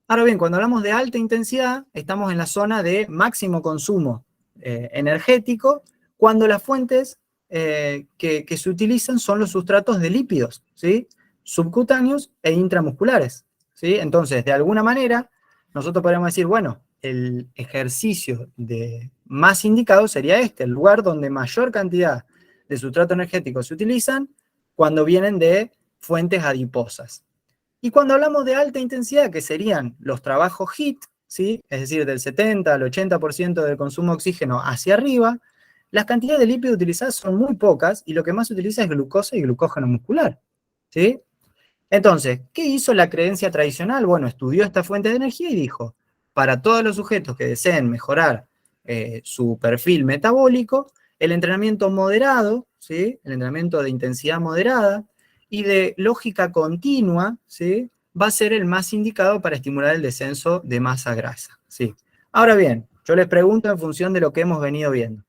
A: Ahora bien, cuando hablamos de alta intensidad, estamos en la zona de máximo consumo energético, cuando las fuentes que se utilizan son los sustratos de lípidos, ¿sí? Subcutáneos e intramusculares, ¿sí? Entonces, de alguna manera, nosotros podríamos decir, bueno, el ejercicio más indicado sería el lugar donde mayor cantidad de sustrato energético se utilizan cuando vienen de fuentes adiposas. Y cuando hablamos de alta intensidad, que serían los trabajos HIIT, ¿sí? Es decir, del 70 al 80% del consumo de oxígeno hacia arriba, las cantidades de lípidos utilizadas son muy pocas y lo que más se utiliza es glucosa y glucógeno muscular, ¿sí? Entonces, ¿qué hizo la creencia tradicional? Bueno, estudió esta fuente de energía y dijo, para todos los sujetos que deseen mejorar su perfil metabólico, el entrenamiento moderado, ¿sí? El entrenamiento de intensidad moderada y de lógica continua, ¿sí? Va a ser el más indicado para estimular el descenso de masa grasa, ¿sí? Ahora bien, yo les pregunto en función de lo que hemos venido viendo.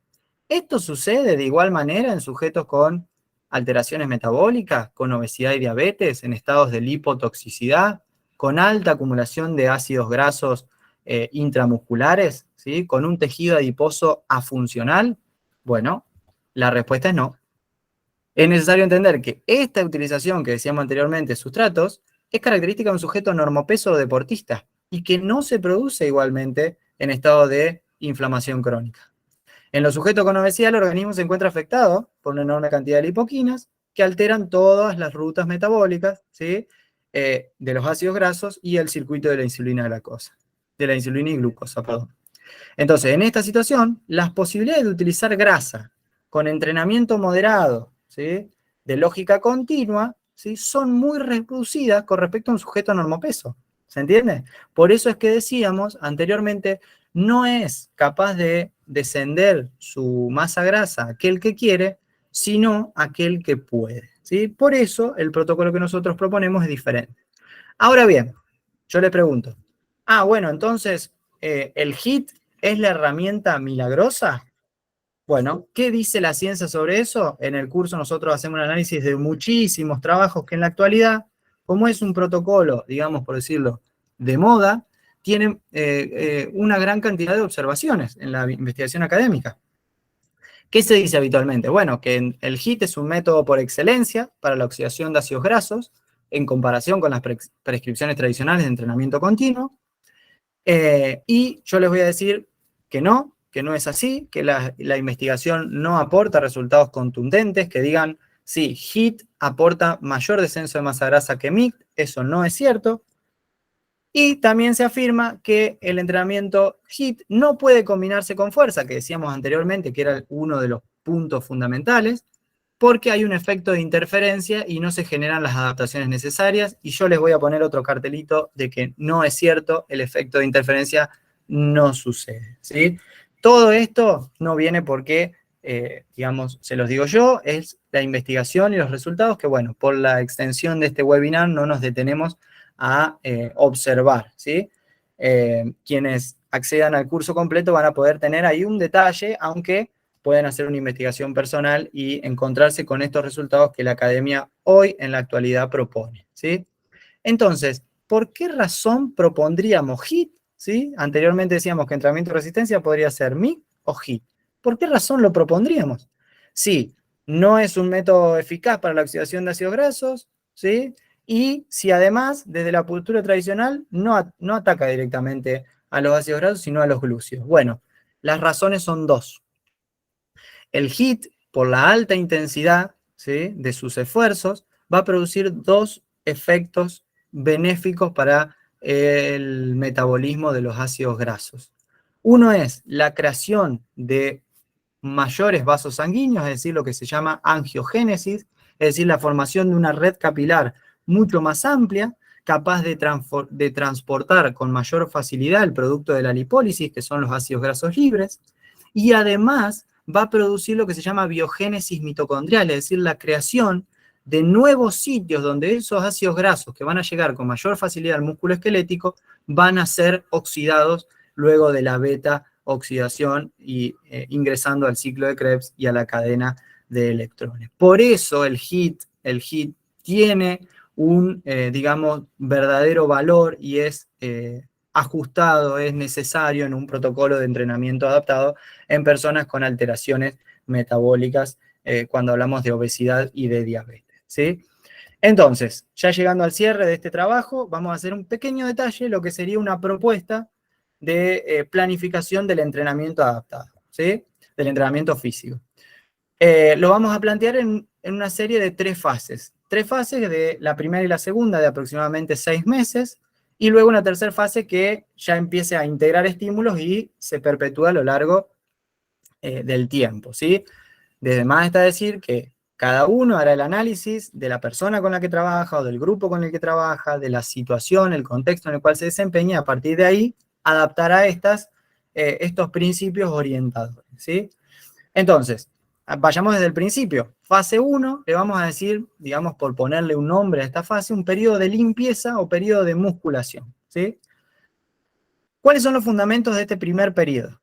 A: ¿Esto sucede de igual manera en sujetos con alteraciones metabólicas, con obesidad y diabetes, en estados de lipotoxicidad, con alta acumulación de ácidos grasos intramusculares, ¿sí? Con un tejido adiposo afuncional? Bueno, la respuesta es no. Es necesario entender que esta utilización que decíamos anteriormente de sustratos es característica de un sujeto normopeso o deportista y que no se produce igualmente en estado de inflamación crónica. En los sujetos con obesidad, el organismo se encuentra afectado por una enorme cantidad de lipoquinas que alteran todas las rutas metabólicas, ¿sí? De los ácidos grasos y el circuito de la insulina y glucosa, perdón. Entonces, en esta situación, las posibilidades de utilizar grasa con entrenamiento moderado, ¿sí? De lógica continua, ¿sí? Son muy reducidas con respecto a un sujeto normopeso. ¿Se entiende? Por eso es que decíamos anteriormente, no es capaz de descender su masa grasa aquel que quiere, sino aquel que puede, ¿sí? Por eso el protocolo que nosotros proponemos es diferente. Ahora bien, yo le pregunto, bueno, entonces, ¿el HIIT es la herramienta milagrosa? Bueno, ¿qué dice la ciencia sobre eso? En el curso nosotros hacemos un análisis de muchísimos trabajos que en la actualidad, como es un protocolo, digamos por decirlo, de moda, tienen una gran cantidad de observaciones en la investigación académica. ¿Qué se dice habitualmente? Bueno, que el HIIT es un método por excelencia para la oxidación de ácidos grasos en comparación con las prescripciones tradicionales de entrenamiento continuo. Y yo les voy a decir que no es así, que la investigación no aporta resultados contundentes, que digan, sí, HIIT aporta mayor descenso de masa grasa que MICT, eso no es cierto. Y también se afirma que el entrenamiento HIIT no puede combinarse con fuerza, que decíamos anteriormente que era uno de los puntos fundamentales, porque hay un efecto de interferencia y no se generan las adaptaciones necesarias. Y yo les voy a poner otro cartelito de que no es cierto, el efecto de interferencia no sucede, ¿sí? Todo esto no viene porque, digamos, se los digo yo, es la investigación y los resultados que, bueno, por la extensión de este webinar no nos detenemos a observar, ¿sí? Quienes accedan al curso completo van a poder tener ahí un detalle, aunque pueden hacer una investigación personal y encontrarse con estos resultados que la academia hoy en la actualidad propone, ¿sí? Entonces, ¿por qué razón propondríamos HIIT? ¿Sí? Anteriormente decíamos que entrenamiento de resistencia podría ser MIC o HIIT. ¿Por qué razón lo propondríamos? Sí, no es un método eficaz para la oxidación de ácidos grasos, ¿sí? Y si además, desde la cultura tradicional, no ataca directamente a los ácidos grasos, sino a los glúceos. Bueno, las razones son dos. El HIIT, por la alta intensidad, ¿sí?, de sus esfuerzos, va a producir dos efectos benéficos para el metabolismo de los ácidos grasos. Uno es la creación de mayores vasos sanguíneos, es decir, lo que se llama angiogénesis, es decir, la formación de una red capilar mucho más amplia, capaz de transportar con mayor facilidad el producto de la lipólisis, que son los ácidos grasos libres, y además va a producir lo que se llama biogénesis mitocondrial, es decir, la creación de nuevos sitios donde esos ácidos grasos que van a llegar con mayor facilidad al músculo esquelético van a ser oxidados luego de la beta oxidación y ingresando al ciclo de Krebs y a la cadena de electrones. Por eso el HIIT tiene un, digamos, verdadero valor y es ajustado, es necesario en un protocolo de entrenamiento adaptado en personas con alteraciones metabólicas cuando hablamos de obesidad y de diabetes, ¿sí? Entonces, ya llegando al cierre de este trabajo, vamos a hacer un pequeño detalle, lo que sería una propuesta de planificación del entrenamiento adaptado, ¿sí? Del entrenamiento físico. Lo vamos a plantear en una serie de tres fases. Tres fases de la primera y la segunda de aproximadamente 6 meses, y luego una tercera fase que ya empiece a integrar estímulos y se perpetúa a lo largo del tiempo, ¿sí? Desde más está decir que cada uno hará el análisis de la persona con la que trabaja o del grupo con el que trabaja, de la situación, el contexto en el cual se desempeña, y a partir de ahí adaptará estos principios orientadores, ¿sí? Entonces, vayamos desde el principio. Fase 1, le vamos a decir, digamos, por ponerle un nombre a esta fase, un periodo de limpieza o periodo de musculación, ¿sí? ¿Cuáles son los fundamentos de este primer periodo?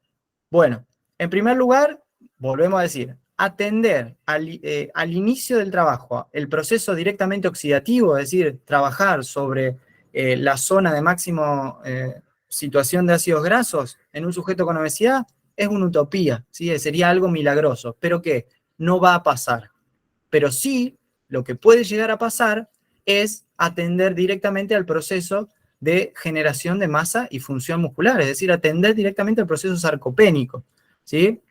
A: Bueno, en primer lugar, volvemos a decir, atender al inicio del trabajo, el proceso directamente oxidativo, es decir, trabajar sobre la zona de máximo situación de ácidos grasos en un sujeto con obesidad, es una utopía, ¿sí? Sería algo milagroso, pero que no va a pasar. Pero sí, lo que puede llegar a pasar es atender directamente al proceso de generación de masa y función muscular, es decir, atender directamente al proceso sarcopénico, ¿sí?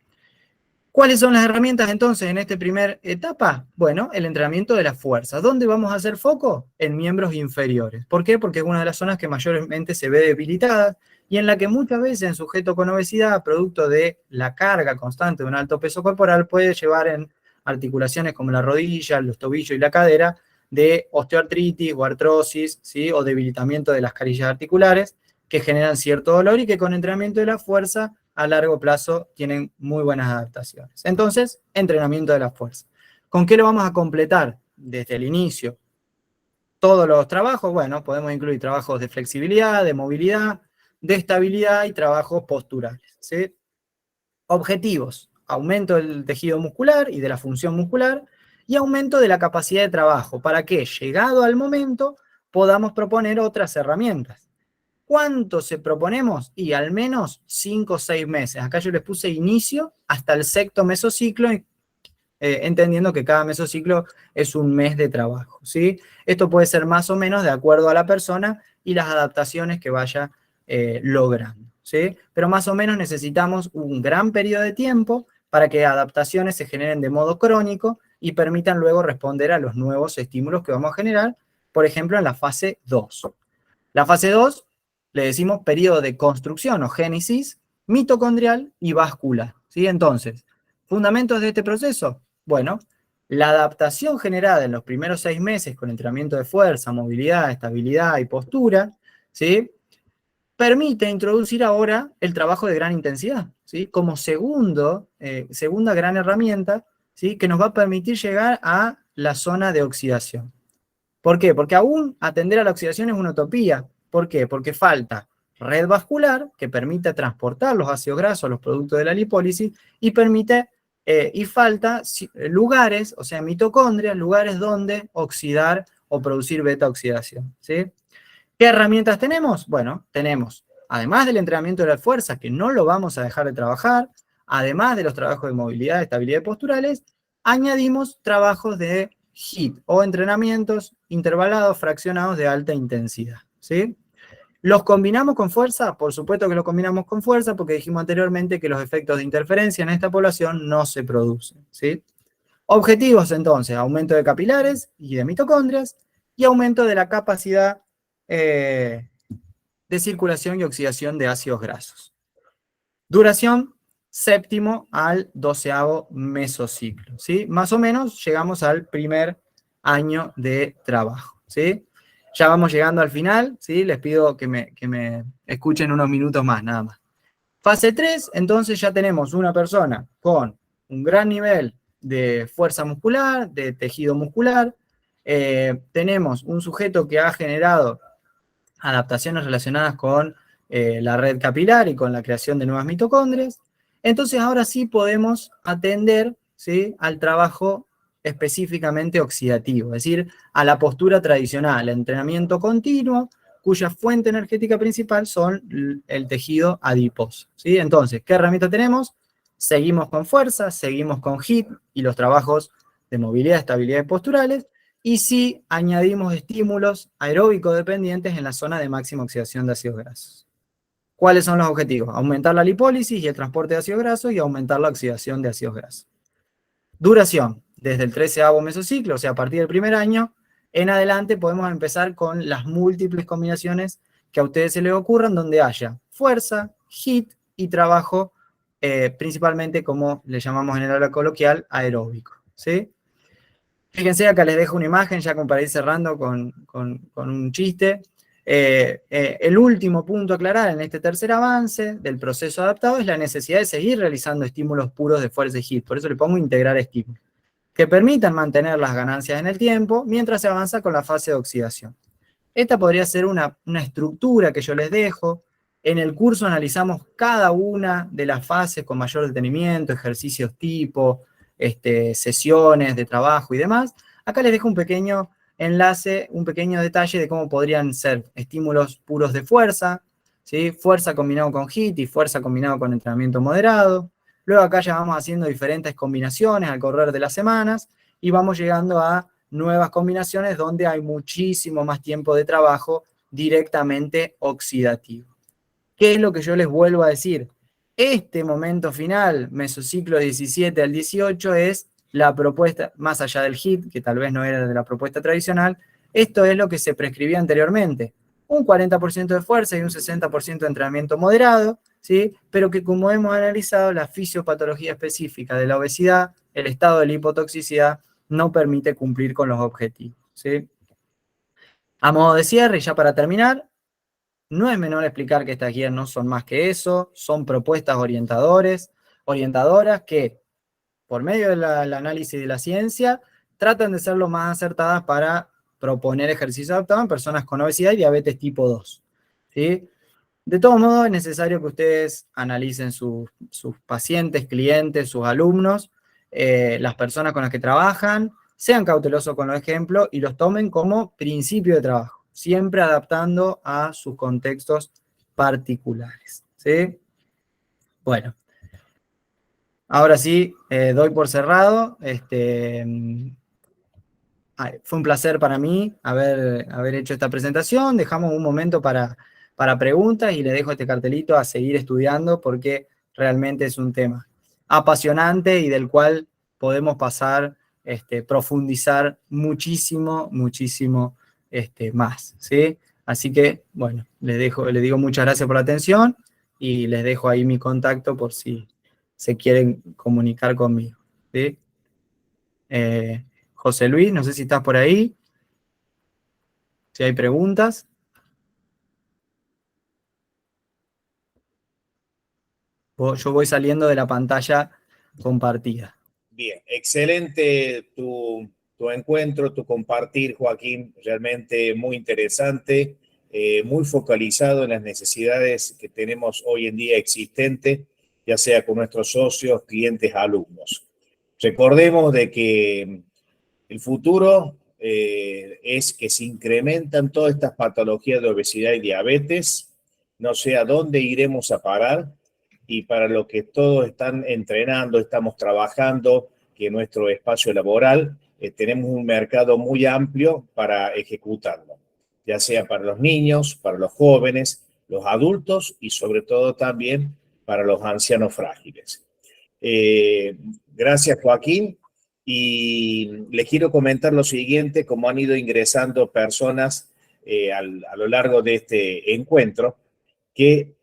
A: ¿Cuáles son las herramientas entonces en esta primera etapa? Bueno, el entrenamiento de la fuerza. ¿Dónde vamos a hacer foco? En miembros inferiores. ¿Por qué? Porque es una de las zonas que mayormente se ve debilitada y en la que muchas veces en sujeto con obesidad, producto de la carga constante de un alto peso corporal, puede llevar en articulaciones como la rodilla, los tobillos y la cadera de osteoartritis o artrosis, ¿sí?, o debilitamiento de las carillas articulares que generan cierto dolor y que con entrenamiento de la fuerza a largo plazo tienen muy buenas adaptaciones. Entonces, entrenamiento de la fuerza. ¿Con qué lo vamos a completar? Desde el inicio, todos los trabajos, bueno, podemos incluir trabajos de flexibilidad, de movilidad, de estabilidad y trabajos posturales, ¿sí? Objetivos. aumento del tejido muscular y de la función muscular, y aumento de la capacidad de trabajo, para que, llegado al momento, podamos proponer otras herramientas. ¿Cuánto se proponemos? Y al menos 5 o 6 meses. Acá yo les puse inicio hasta el sexto mesociclo, entendiendo que cada mesociclo es un mes de trabajo, ¿sí? Esto puede ser más o menos de acuerdo a la persona y las adaptaciones que vaya logrando, ¿sí? Pero más o menos necesitamos un gran periodo de tiempo para que adaptaciones se generen de modo crónico y permitan luego responder a los nuevos estímulos que vamos a generar, por ejemplo, en la fase 2. La fase 2 le decimos periodo de construcción o génesis mitocondrial y vascular, ¿sí? Entonces, fundamentos de este proceso. Bueno, la adaptación generada en los primeros 6 meses con entrenamiento de fuerza, movilidad, estabilidad y postura, ¿sí? Permite introducir ahora el trabajo de gran intensidad, ¿sí? Como segunda gran herramienta, ¿sí? Que nos va a permitir llegar a la zona de oxidación. ¿Por qué? Porque aún atender a la oxidación es una utopía. ¿Por qué? Porque falta red vascular que permite transportar los ácidos grasos, los productos de la lipólisis, y falta lugares, o sea, mitocondrias, lugares donde oxidar o producir beta oxidación, ¿sí? ¿Qué herramientas tenemos? Bueno, tenemos, además del entrenamiento de la fuerza, que no lo vamos a dejar de trabajar, además de los trabajos de movilidad, estabilidad y posturales, añadimos trabajos de HIIT o entrenamientos intervalados, fraccionados de alta intensidad, ¿sí? ¿Los combinamos con fuerza? Por supuesto que los combinamos con fuerza, porque dijimos anteriormente que los efectos de interferencia en esta población no se producen, ¿sí? Objetivos, entonces, aumento de capilares y de mitocondrias, y aumento de la capacidad de circulación y oxidación de ácidos grasos. Duración, séptimo al 12º mesociclo, ¿sí? Más o menos llegamos al primer año de trabajo, ¿sí? Ya vamos llegando al final, ¿sí? Les pido que me escuchen unos minutos más, nada más. Fase 3, entonces ya tenemos una persona con un gran nivel de fuerza muscular, de tejido muscular, tenemos un sujeto que ha generado adaptaciones relacionadas con la red capilar y con la creación de nuevas mitocondrias. Entonces ahora sí podemos atender, ¿sí?, al trabajo específicamente oxidativo, es decir, a la postura tradicional, entrenamiento continuo, cuya fuente energética principal son el tejido adiposo, ¿sí? Entonces, ¿qué herramienta tenemos? Seguimos con fuerza, seguimos con HIIT y los trabajos de movilidad, estabilidad y posturales, y si añadimos estímulos aeróbicos dependientes en la zona de máxima oxidación de ácidos grasos. ¿Cuáles son los objetivos? Aumentar la lipólisis y el transporte de ácidos grasos y aumentar la oxidación de ácidos grasos. Duración, desde el 13º mesociclo, o sea, a partir del primer año, en adelante podemos empezar con las múltiples combinaciones que a ustedes se les ocurran, donde haya fuerza, HIIT y trabajo, principalmente, como le llamamos en el habla coloquial, aeróbico, ¿sí? Fíjense, acá les dejo una imagen, ya como para ir cerrando con un chiste. El último punto a aclarar en este tercer avance del proceso adaptado es la necesidad de seguir realizando estímulos puros de fuerza y HIIT. Por eso le pongo integrar estímulos, que permitan mantener las ganancias en el tiempo mientras se avanza con la fase de oxidación. Esta podría ser una estructura que yo les dejo. En el curso analizamos cada una de las fases con mayor detenimiento, ejercicios tipo, sesiones de trabajo y demás. Acá les dejo un pequeño enlace, un pequeño detalle de cómo podrían ser estímulos puros de fuerza, ¿sí? Fuerza combinado con HIIT y fuerza combinado con entrenamiento moderado. Luego acá ya vamos haciendo diferentes combinaciones al correr de las semanas y vamos llegando a nuevas combinaciones donde hay muchísimo más tiempo de trabajo directamente oxidativo. ¿Qué es lo que yo les vuelvo a decir? Este momento final, mesociclo 17 al 18, es la propuesta, más allá del HIIT, que tal vez no era de la propuesta tradicional, esto es lo que se prescribía anteriormente. Un 40% de fuerza y un 60% de entrenamiento moderado, ¿sí? Pero que, como hemos analizado, la fisiopatología específica de la obesidad, el estado de la hipotoxicidad, no permite cumplir con los objetivos, ¿sí? A modo de cierre, y ya para terminar, no es menor explicar que estas guías no son más que eso, son propuestas orientadoras que, por medio del análisis de la ciencia, tratan de ser lo más acertadas para proponer ejercicios adaptados en personas con obesidad y diabetes tipo 2, ¿sí? De todos modos, es necesario que ustedes analicen sus pacientes, clientes, sus alumnos, las personas con las que trabajan, sean cautelosos con los ejemplos y los tomen como principio de trabajo, siempre adaptando a sus contextos particulares, ¿sí? Bueno, ahora sí, doy por cerrado. Fue un placer para mí haber hecho esta presentación. Dejamos un momento para preguntas y le dejo este cartelito a seguir estudiando porque realmente es un tema apasionante y del cual podemos pasar, profundizar muchísimo, muchísimo más, ¿sí? Así que, bueno, les digo muchas gracias por la atención y les dejo ahí mi contacto por si se quieren comunicar conmigo, ¿sí? José Luis, no sé si estás por ahí, si hay preguntas. Yo voy saliendo de la pantalla compartida.
B: Bien, excelente tu encuentro, tu compartir, Joaquín, realmente muy interesante, muy focalizado en las necesidades que tenemos hoy en día existentes, ya sea con nuestros socios, clientes, alumnos. Recordemos de que el futuro es que se incrementan todas estas patologías de obesidad y diabetes, no sé a dónde iremos a parar, y para lo que todos están entrenando, estamos trabajando, que nuestro espacio laboral, tenemos un mercado muy amplio para ejecutarlo, ya sea para los niños, para los jóvenes, los adultos y sobre todo también para los ancianos frágiles. Gracias, Joaquín. Y les quiero comentar lo siguiente, como han ido ingresando personas a lo largo de este encuentro, que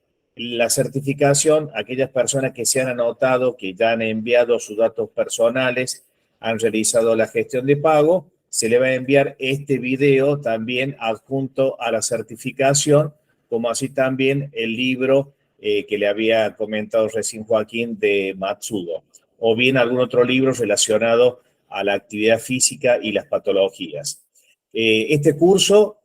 B: la certificación, aquellas personas que se han anotado, que ya han enviado sus datos personales, han realizado la gestión de pago, se le va a enviar este video también adjunto a la certificación, como así también el libro que le había comentado recién Joaquín de Matsudo, o bien algún otro libro relacionado a la actividad física y las patologías. Este curso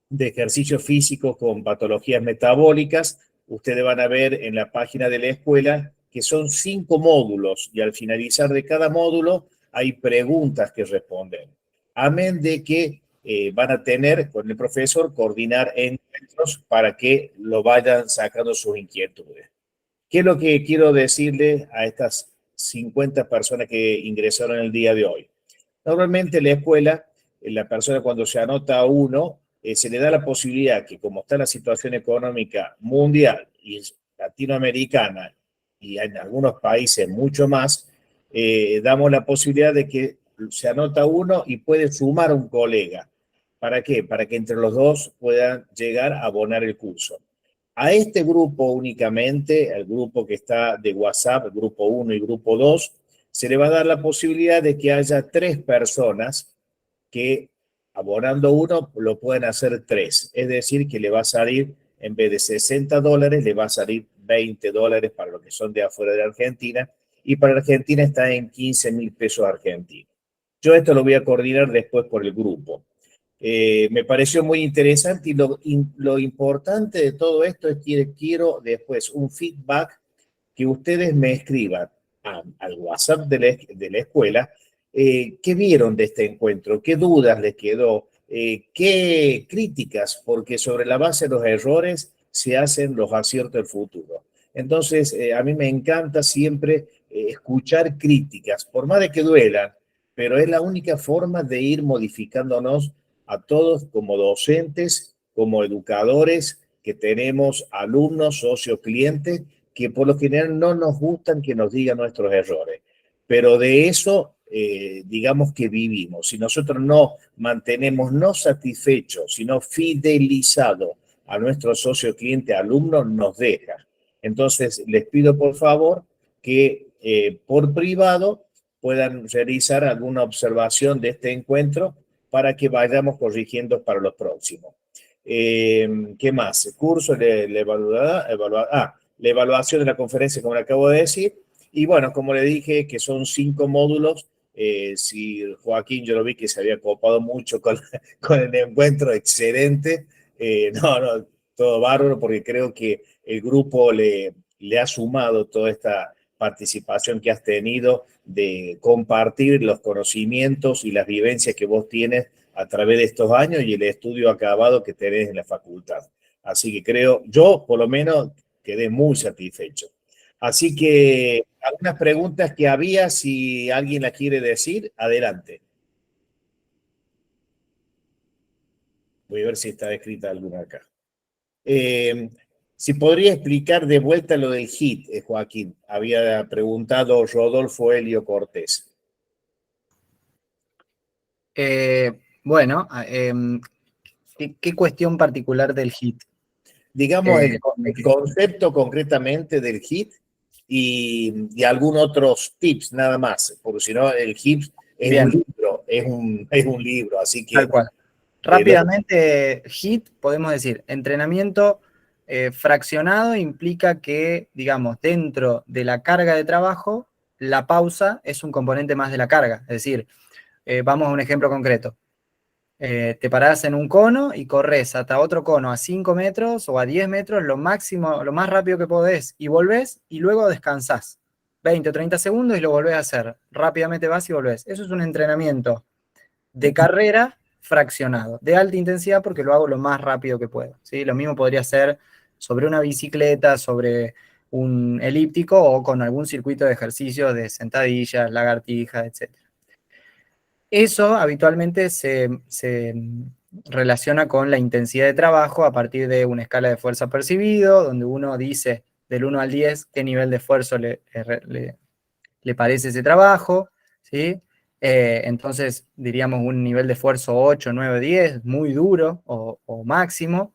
B: de ejercicio físico con patologías metabólicas, ustedes van a ver en la página de la escuela que son 5 módulos y al finalizar de cada módulo hay preguntas que responder. Amén de que van a tener con el profesor coordinar encuentros para que lo vayan sacando sus inquietudes. ¿Qué es lo que quiero decirle a estas 50 personas que ingresaron el día de hoy? Normalmente en la escuela, la persona cuando se anota a uno, se le da la posibilidad que como está la situación económica mundial y latinoamericana y en algunos países mucho más, damos la posibilidad de que se anota uno y puede sumar a un colega. ¿Para qué? Para que entre los dos puedan llegar a abonar el curso. A este grupo únicamente, el grupo que está de WhatsApp, grupo 1 y grupo 2, se le va a dar la posibilidad de que haya 3 personas que abonando uno lo pueden hacer 3. Es decir, que le va a salir, en vez de $60, le va a salir $20 para los que son de afuera de Argentina, y para Argentina está en 15.000 pesos argentinos. Yo esto lo voy a coordinar después por el grupo. Me pareció muy interesante y lo importante de todo esto es que quiero después un feedback que ustedes me escriban al WhatsApp de la escuela qué vieron de este encuentro, qué dudas les quedó, qué críticas, porque sobre la base de los errores se hacen los aciertos del futuro. Entonces, a mí me encanta siempre escuchar críticas, por más de que duelan, pero es la única forma de ir modificándonos a todos como docentes, como educadores, que tenemos alumnos, socios, clientes, que por lo general no nos gustan que nos digan nuestros errores. Pero de eso, digamos que vivimos. Si nosotros no mantenemos no satisfechos, sino fidelizados a nuestros socios, clientes, alumnos, nos dejan. Entonces, les pido por favor que por privado puedan realizar alguna observación de este encuentro para que vayamos corrigiendo para los próximos. ¿Qué más? El curso, la evaluación de la conferencia, como le acabo de decir. Y bueno, como le dije, que son 5 módulos. Si Joaquín, yo lo vi que se había copado mucho con el encuentro, excelente. No, Todo bárbaro, porque creo que el grupo le ha sumado toda esta participación que has tenido de compartir los conocimientos y las vivencias que vos tienes a través de estos años y el estudio acabado que tenés en la facultad. Así que creo, yo por lo menos quedé muy satisfecho. Así que algunas preguntas que había, si alguien las quiere decir, adelante. Voy a ver si está escrita alguna acá. Si podría explicar de vuelta lo del HIT, Joaquín, había preguntado Rodolfo Helio Cortés.
A: Bueno, ¿qué cuestión particular del HIT?
B: Digamos, el concepto concretamente del HIT y algún otros tips nada más, porque si no el HIT es
A: Bien.
B: un libro, es un libro, así que...
A: Tal cual. Rápidamente, HIT, podemos decir, entrenamiento fraccionado implica que, digamos, dentro de la carga de trabajo, la pausa es un componente más de la carga. Es decir, vamos a un ejemplo concreto. Te parás en un cono y corres hasta otro cono a 5 metros o a 10 metros, lo máximo, lo más rápido que podés, y volvés y luego descansás 20 o 30 segundos y lo volvés a hacer. Rápidamente vas y volvés. Eso es un entrenamiento de carrera fraccionado, de alta intensidad porque lo hago lo más rápido que puedo, ¿sí? Lo mismo podría ser sobre una bicicleta, sobre un elíptico o con algún circuito de ejercicios de sentadillas, lagartijas, etc. Eso habitualmente se relaciona con la intensidad de trabajo a partir de una escala de fuerza percibido, donde uno dice del 1 al 10 qué nivel de esfuerzo le parece ese trabajo, ¿sí? Entonces diríamos un nivel de esfuerzo 8, 9, 10, muy duro o máximo.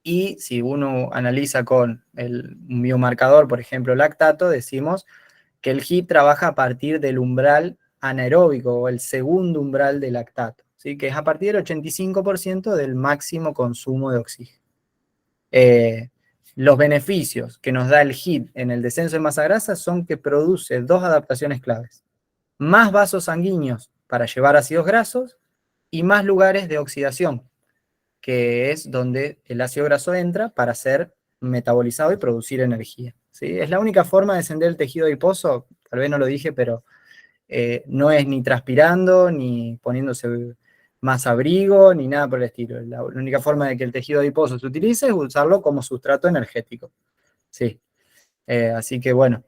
A: Y si uno analiza con un biomarcador, por ejemplo, lactato, decimos que el HIIT trabaja a partir del umbral anaeróbico o el segundo umbral de lactato, ¿sí? Que es a partir del 85% del máximo consumo de oxígeno. Los beneficios que nos da el HIIT en el descenso de masa grasa son que produce dos adaptaciones claves. Más vasos sanguíneos para llevar ácidos grasos y más lugares de oxidación, que es donde el ácido graso entra para ser metabolizado y producir energía, ¿sí? Es la única forma de descender el tejido adiposo, tal vez no lo dije, pero no es ni transpirando, ni poniéndose más abrigo, ni nada por el estilo. La única forma de que el tejido adiposo se utilice es usarlo como sustrato energético. Sí. Así que bueno.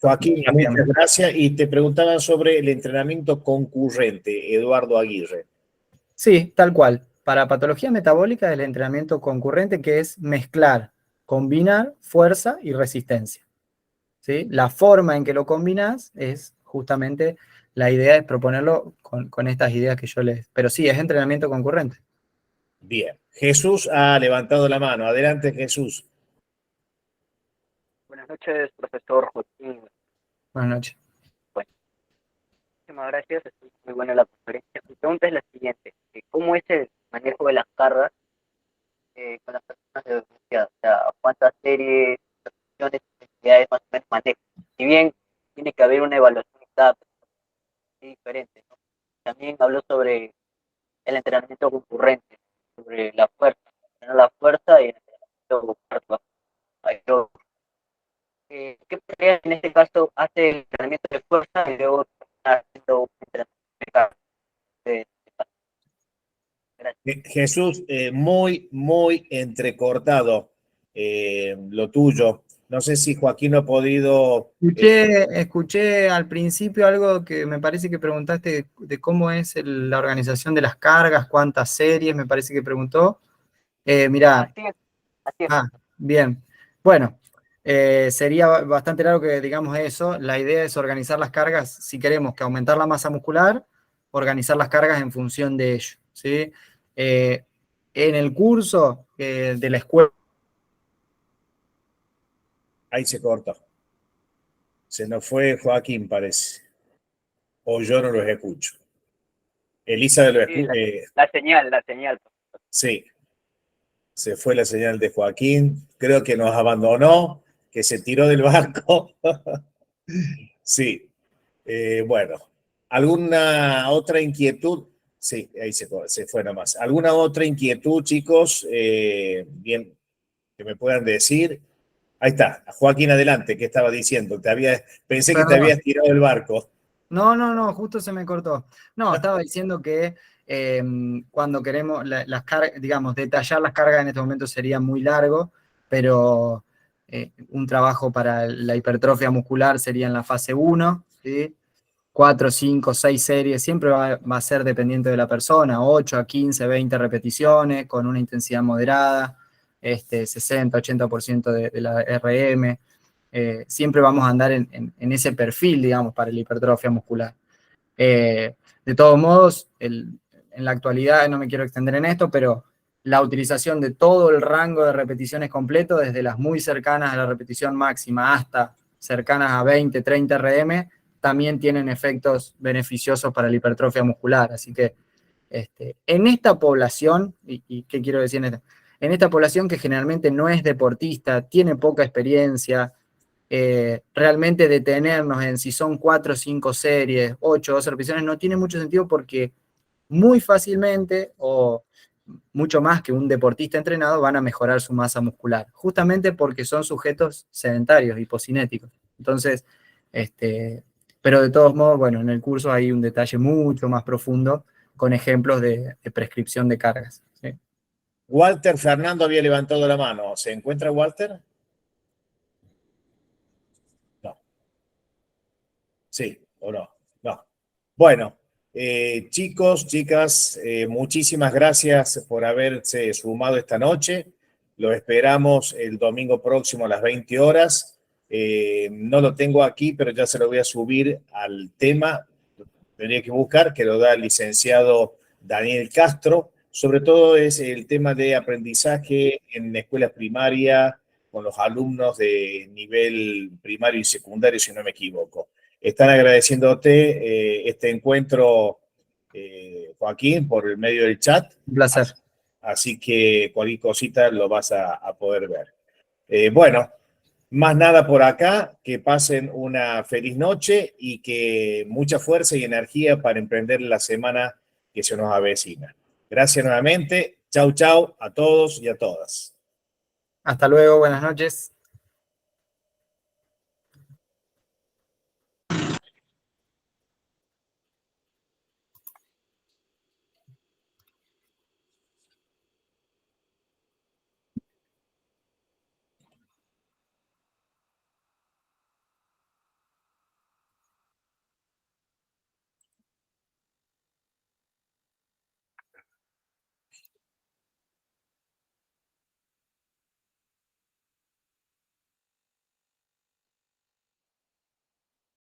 B: Joaquín, muchas gracias. Y te preguntaban sobre el entrenamiento concurrente, Eduardo Aguirre.
A: Sí, tal cual. Para patología metabólica, el entrenamiento concurrente, que es mezclar, combinar fuerza y resistencia, ¿sí? La forma en que lo combinás es justamente, la idea es proponerlo con estas ideas que yo les... Pero sí, es entrenamiento concurrente.
B: Bien. Jesús ha levantado la mano. Adelante, Jesús.
C: Buenas noches, profesor Joaquín.
A: Buenas noches.
C: Bueno, muchísimas gracias. Estuvo muy buena la conferencia. Mi pregunta es la siguiente. ¿Cómo es el manejo de las cargas con las personas de obesidad? O sea, ¿cuántas series, repeticiones, intensidades más o menos manejan? Si bien tiene que haber una evaluación cada persona diferente, ¿no? También habló sobre el entrenamiento concurrente, sobre la fuerza, la fuerza y el entrenamiento cardiovascular. ¿Qué pelea en este caso hace el entrenamiento de fuerza y luego haciendo un entrenamiento de carga?
B: Jesús, muy entrecortado lo tuyo. No sé si Joaquín no ha podido...
A: Escuché al principio algo que me parece que preguntaste de cómo es la organización de las cargas, cuántas series, me parece que preguntó. Mirá.
C: Así es.
A: Bien. Bueno, sería bastante raro que digamos eso. La idea es organizar las cargas, si queremos que aumentar la masa muscular, organizar las cargas en función de ello, ¿sí? En el curso de la escuela...
B: Ahí se cortó. Se nos fue Joaquín, parece. O yo no los escucho. Elisa lo escucha.
C: La señal.
B: Sí. Se fue la señal de Joaquín. Creo que nos abandonó, que se tiró del barco. Sí. Bueno. ¿Alguna otra inquietud? Sí, ahí se fue nomás. ¿Alguna otra inquietud, chicos? Bien, que me puedan decir. Ahí está, Joaquín, adelante, ¿qué estaba diciendo? Pensé que te
A: Perdón.
B: habías tirado el barco.
A: No, justo se me cortó. No, estaba diciendo que cuando queremos las cargas, digamos, detallar las cargas en este momento sería muy largo, pero un trabajo para la hipertrofia muscular sería en la fase 1, ¿sí? 4, 5, 6 series, siempre va a ser dependiente de la persona, 8 a 15, 20 repeticiones, con una intensidad moderada, 60, 80% de la RM. Siempre vamos a andar en ese perfil, digamos, para la hipertrofia muscular. De todos modos, en la actualidad, no me quiero extender en esto, pero la utilización de todo el rango de repeticiones completo, desde las muy cercanas a la repetición máxima hasta cercanas a 20, 30 RM, también tienen efectos beneficiosos para la hipertrofia muscular. Así que en esta población, y ¿qué quiero decir en esta población que generalmente no es deportista, tiene poca experiencia, realmente detenernos en si son 4 o 5 series, 8 o 12 repeticiones, no tiene mucho sentido porque muy fácilmente o mucho más que un deportista entrenado van a mejorar su masa muscular, justamente porque son sujetos sedentarios, hipocinéticos. Entonces, pero de todos modos, bueno, en el curso hay un detalle mucho más profundo con ejemplos de prescripción de cargas. ¿Sí?
B: Walter Fernando había levantado la mano. ¿Se encuentra Walter? No. Sí o no. No. Bueno, chicos, chicas, muchísimas gracias por haberse sumado esta noche. Lo esperamos el domingo próximo a las 20 horas. No lo tengo aquí, pero ya se lo voy a subir al tema. Tendría que buscar, que lo da el licenciado Daniel Castro. Sobre todo es el tema de aprendizaje en escuelas primarias con los alumnos de nivel primario y secundario, si no me equivoco. Están agradeciéndote este encuentro, Joaquín, por el medio del chat.
A: Un placer.
B: Así que cualquier cosita lo vas a poder ver. Bueno, más nada por acá, que pasen una feliz noche y que mucha fuerza y energía para emprender la semana que se nos avecina. Gracias nuevamente. Chau, chau a todos y a todas.
A: Hasta luego, buenas noches.